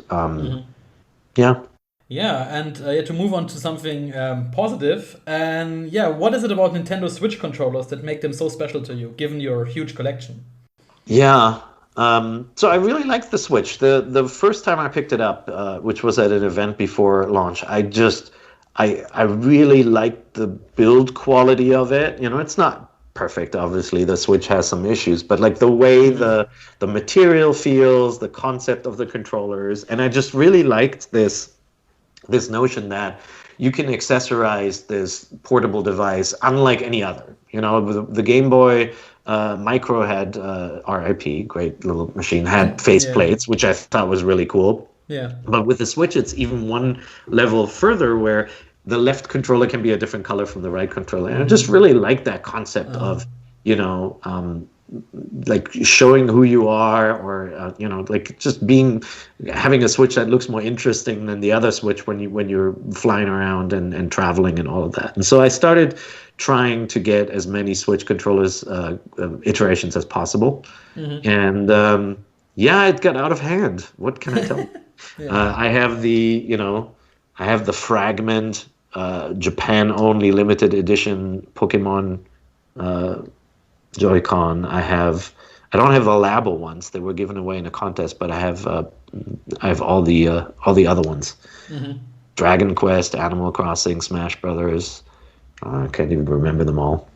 Yeah. Yeah, and to move on to something positive, and what is it about Nintendo Switch controllers that make them so special to you, given your huge collection? Yeah, so I really liked the Switch. The first time I picked it up, which was at an event before launch, I really liked the build quality of it. It's not perfect, obviously. The Switch has some issues, but like the way the material feels, the concept of the controllers, and I just really liked this notion that you can accessorize this portable device unlike any other. The Game Boy Micro had RIP, great little machine, had face plates, which I thought was really cool. Yeah. But with the Switch, it's even one level further, where the left controller can be a different color from the right controller. And I just really like that concept of, like showing who you are, or like just having a Switch that looks more interesting than the other Switch when you're flying around and traveling and all of that. And so I started trying to get as many Switch controllers iterations as possible. And it got out of hand. What can I tell you? I have the Fragment Japan only limited edition Pokemon Joy-Con. I don't have the Labo ones. They were given away in a contest, but I have all the other ones. Dragon Quest, Animal Crossing, Smash Brothers. I can't even remember them all.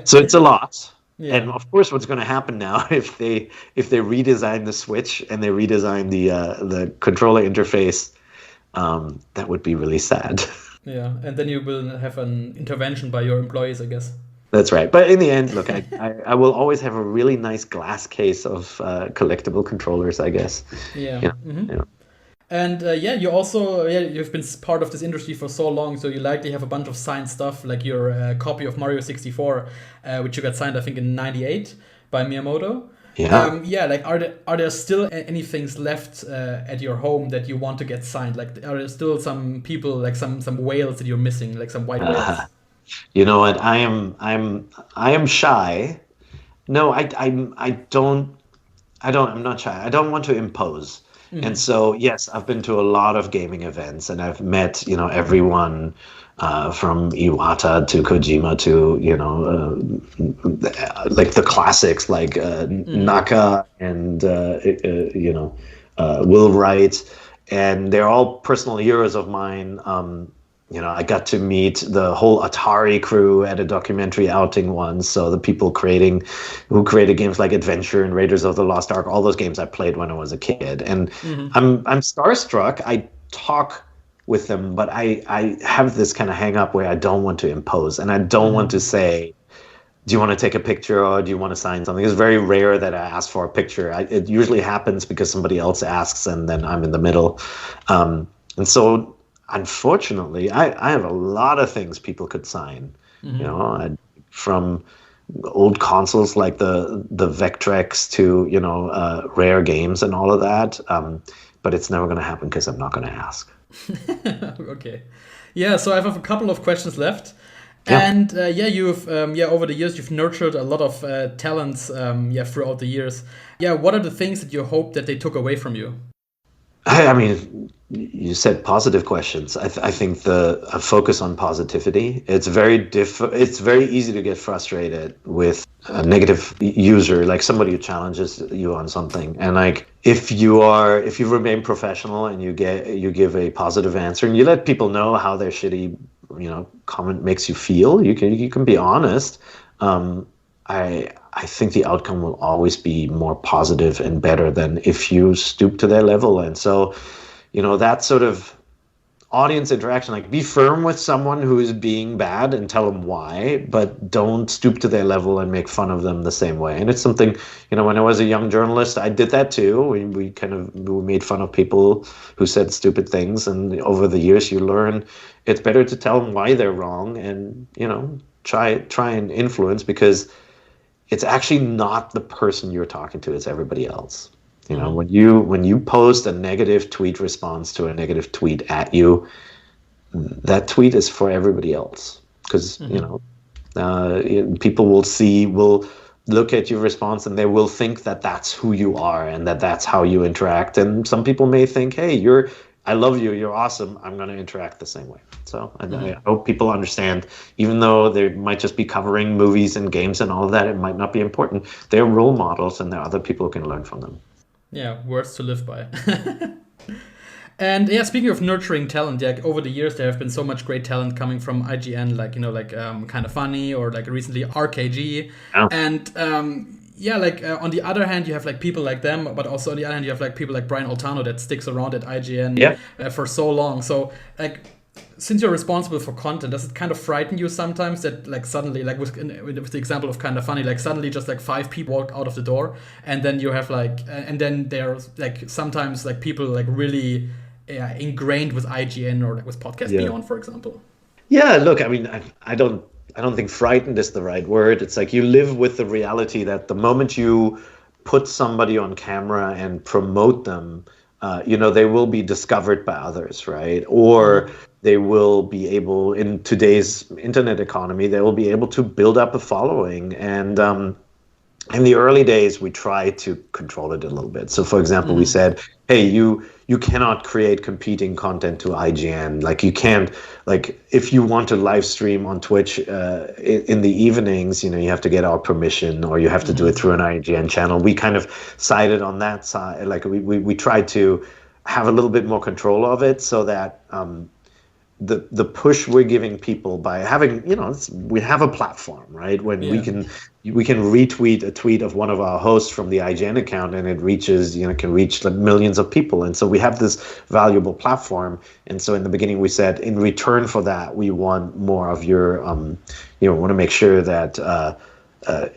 So it's a lot. Yeah. And of course, what's going to happen now if they redesign the Switch and they redesign the controller interface, that would be really sad. Yeah, and then you will have an intervention by your employees, I guess. That's right. But in the end, look, I will always have a really nice glass case of collectible controllers, I guess. Yeah. And you also you've been part of this industry for so long, so you likely have a bunch of signed stuff, like your copy of Mario 64, which you got signed I think in '98 by Miyamoto. Yeah. Like are there still any things left at your home that you want to get signed? Like are there still some people, like some whales that you're missing, like some white whales? You know what? I am shy. No, I'm not shy. I don't want to impose. And so, yes, I've been to a lot of gaming events and I've met, everyone from Iwata to Kojima to, like the classics like Naka and, Will Wright. And they're all personal heroes of mine. I got to meet the whole Atari crew at a documentary outing once. So the people who created games like Adventure and Raiders of the Lost Ark, all those games I played when I was a kid. And I'm starstruck. I talk with them, but I have this kind of hang up where I don't want to impose and I don't want to say, do you want to take a picture or do you want to sign something? It's very rare that I ask for a picture. It usually happens because somebody else asks and then I'm in the middle. And so unfortunately, I have a lot of things people could sign, from old consoles like the Vectrex to, rare games and all of that. But it's never going to happen because I'm not going to ask. Okay. Yeah, so I have a couple of questions left. Yeah. And you've over the years you've nurtured a lot of talents throughout the years. Yeah, what are the things that you hope that they took away from you? I mean, you said positive questions. I think a focus on positivity. It's very easy to get frustrated with a negative user, like somebody who challenges you on something. And like if you remain professional and you give a positive answer and you let people know how their shitty, comment makes you feel, you can be honest. I think the outcome will always be more positive and better than if you stoop to their level. And so, that sort of audience interaction, like be firm with someone who is being bad and tell them why, but don't stoop to their level and make fun of them the same way. And it's something, when I was a young journalist, I did that too. We made fun of people who said stupid things. And over the years, you learn it's better to tell them why they're wrong and, try and influence, because it's actually not the person you're talking to, it's everybody else. When you post a negative tweet response to a negative tweet at you, that tweet is for everybody else. Because, people will look at your response and they will think that that's who you are and that that's how you interact. And some people may think, hey, I love you, you're awesome, I'm going to interact the same way. So I hope people understand, even though they might just be covering movies and games and all of that, it might not be important. They're role models and there are other people who can learn from them. Yeah, words to live by. And speaking of nurturing talent, over the years there have been so much great talent coming from IGN, Kind of Funny, or like recently RKG. Yeah. And on the other hand, you have like people like them, but also on the other hand, you have like people like Brian Altano that sticks around at IGN for so long. So like, since you're responsible for content, does it kind of frighten you sometimes that like suddenly, like with the example of Kind of Funny, like suddenly just like 5 people walk out of the door, and then you have like, and then there's like sometimes like people like really ingrained with IGN or like with Podcast Beyond, for example? Yeah, look, I mean, I don't think frightened is the right word. It's like you live with the reality that the moment you put somebody on camera and promote them, they will be discovered by others, right? Or they will be able, in today's internet economy, they will be able to build up a following. And in the early days, we tried to control it a little bit. So, for example, we said, hey, you cannot create competing content to IGN. Like you can't, like if you want to live stream on Twitch in the evenings, you have to get our permission, or you have to do it through an IGN channel. We kind of sided on that side. Like we tried to have a little bit more control of it, so that the push we're giving people by having, we have a platform, right? When we can retweet a tweet of one of our hosts from the IGN account, and it reaches, can reach like millions of people. And so we have this valuable platform. And so in the beginning we said, in return for that, we want more of your, want to make sure that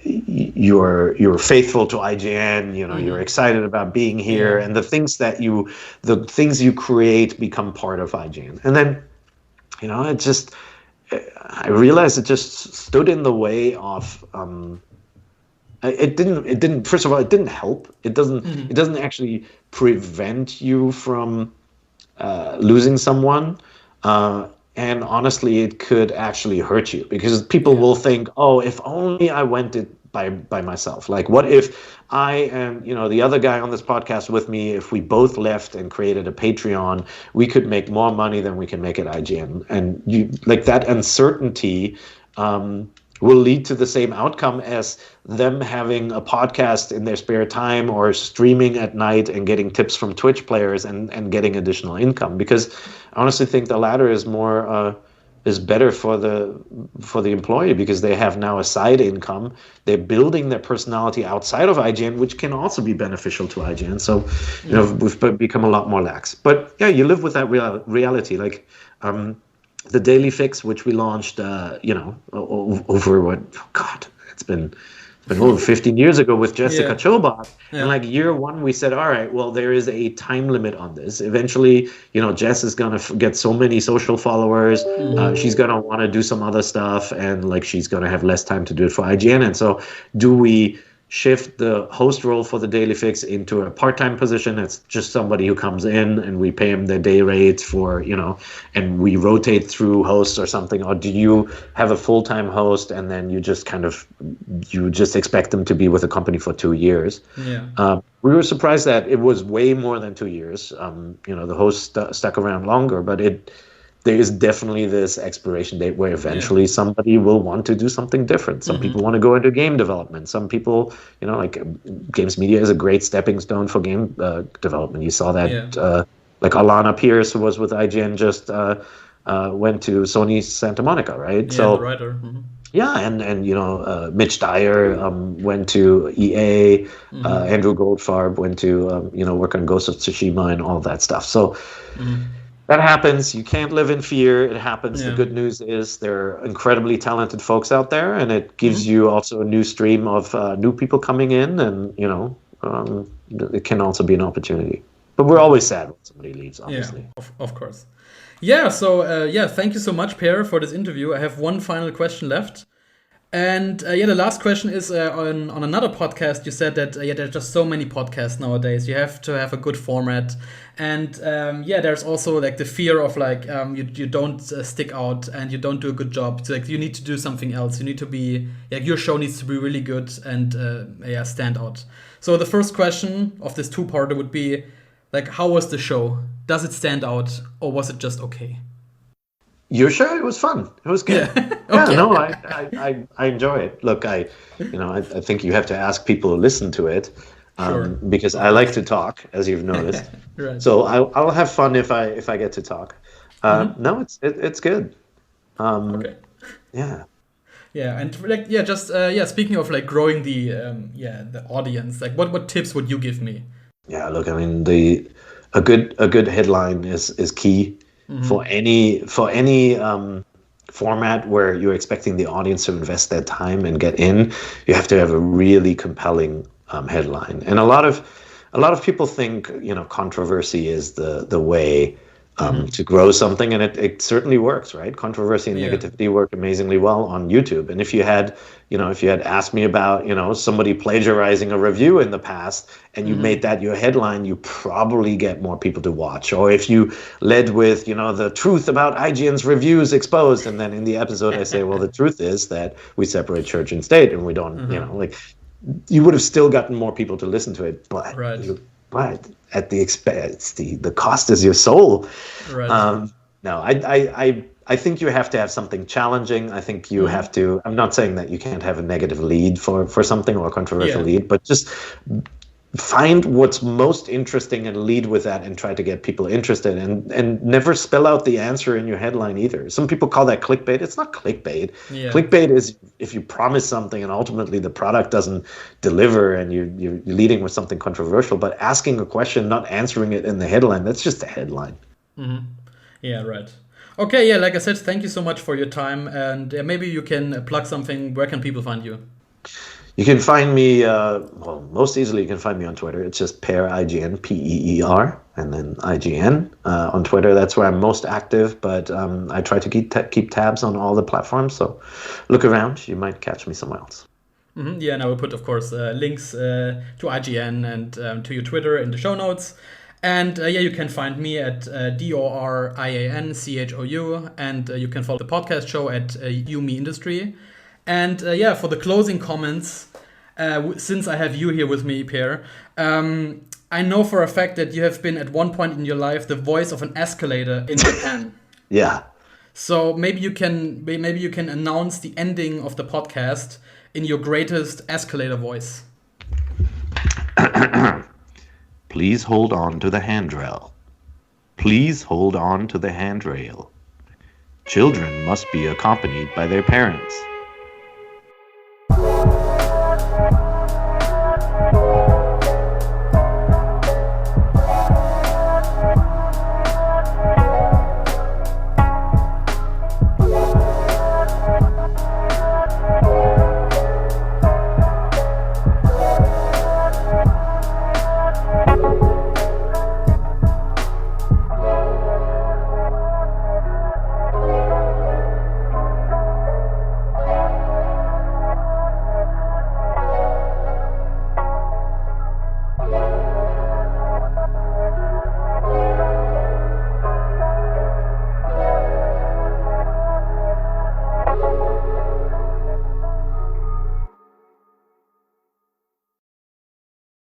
you're faithful to IGN. You're excited about being here, and the things you create become part of IGN. And then, I realized it just stood in the way of. It didn't. First of all, it didn't help. It doesn't. It doesn't actually prevent you from losing someone. And honestly, it could actually hurt you, because people will think, oh, if only I went it by myself. Like, what if I and the other guy on this podcast with me, if we both left and created a Patreon, we could make more money than we can make at IGN. And that uncertainty will lead to the same outcome as them having a podcast in their spare time or streaming at night and getting tips from Twitch players and getting additional income. Because I honestly think the latter is better for the employee, because they have now a side income. They're building their personality outside of IGN, which can also be beneficial to IGN. So, we've become a lot more lax. But yeah, you live with that reality. Like, the Daily Fix, which we launched, over what? Oh God, it's been over 15 years ago with Jessica Chobot. Yeah. And like year one, we said, all right, well, there is a time limit on this. Eventually, Jess is going to get so many social followers. She's going to want to do some other stuff, and like she's going to have less time to do it for IGN. And so do we shift the host role for the Daily Fix into a part-time position? It's just somebody who comes in and we pay him their day rate for, and we rotate through hosts or something. Or do you have a full-time host and then you just expect them to be with the company for 2 years? Yeah. We were surprised that it was way more than 2 years. The host stuck around longer, but there is definitely this expiration date where eventually somebody will want to do something different. Some people want to go into game development. Some people, like games media is a great stepping stone for game development. You saw that, like Alana Pierce, who was with IGN, just went to Sony Santa Monica, right? Yeah, so, the writer. Mm-hmm. Yeah, and Mitch Dyer went to EA. Andrew Goldfarb went to work on Ghost of Tsushima and all that stuff. So. That happens. You can't live in fear. It happens. Yeah. The good news is there are incredibly talented folks out there, and it gives you also a new stream of new people coming in, and it can also be an opportunity. But we're always sad when somebody leaves, obviously. Yeah, of course. Yeah. So thank you so much, Per, for this interview. I have one final question left. And the last question is on another podcast. You said that there's just so many podcasts nowadays. You have to have a good format, and there's also like the fear of like you don't stick out and you don't do a good job. So like you need to do something else. You need to be your show needs to be really good and stand out. So the first question of this two-parter would be like, how was the show? Does it stand out, or was it just okay? Your show, it was fun. It was good. Okay. No, I enjoy it. Look, I think you have to ask people to listen to it, because I like to talk, as you've noticed. Right. So I'll have fun if I get to talk. No, it's good. Okay. Yeah. Yeah, and like speaking of like growing the audience, like what tips would you give me? Yeah, look, I mean a good headline is key. For any format where you're expecting the audience to invest their time and get in, you have to have a really compelling headline. And a lot of people think controversy is the way to grow something, and it certainly works, right? Controversy and negativity work amazingly well on YouTube. And if you had asked me about somebody plagiarizing a review in the past and you made that your headline, you probably get more people to watch. Or if you led with the truth about IGN's reviews exposed, and then in the episode I say, well, the truth is that we separate church and state, and we don't you would have still gotten more people to listen to it, but but at the expense, the cost is your soul. Right. No, I think you have to have something challenging. I think you have to. I'm not saying that you can't have a negative lead for something, or a controversial lead, but just find what's most interesting and lead with that, and try to get people interested, and never spell out the answer in your headline either. Some people call that clickbait. It's not clickbait. Yeah. Clickbait is if you promise something and ultimately the product doesn't deliver, and you're leading with something controversial. But asking a question, not answering it in the headline, that's just a headline. Mm-hmm. Yeah, right. Okay, yeah, like I said, thank you so much for your time, and maybe you can plug something. Where can people find you? You can find me, most easily you can find me on Twitter. It's just Per IGN, Peer, and then IGN on Twitter. That's where I'm most active, but I try to keep tabs on all the platforms. So look around. You might catch me somewhere else. Mm-hmm. Yeah, and I will put, of course, links to IGN and to your Twitter in the show notes. And you can find me at DORIANCHOU, and you can follow the podcast show at Me Industry. And for the closing comments, since I have you here with me, Per, I know for a fact that you have been at one point in your life the voice of an escalator in Japan. Yeah. So maybe you can announce the ending of the podcast in your greatest escalator voice. Please hold on to the handrail. Please hold on to the handrail. Children must be accompanied by their parents.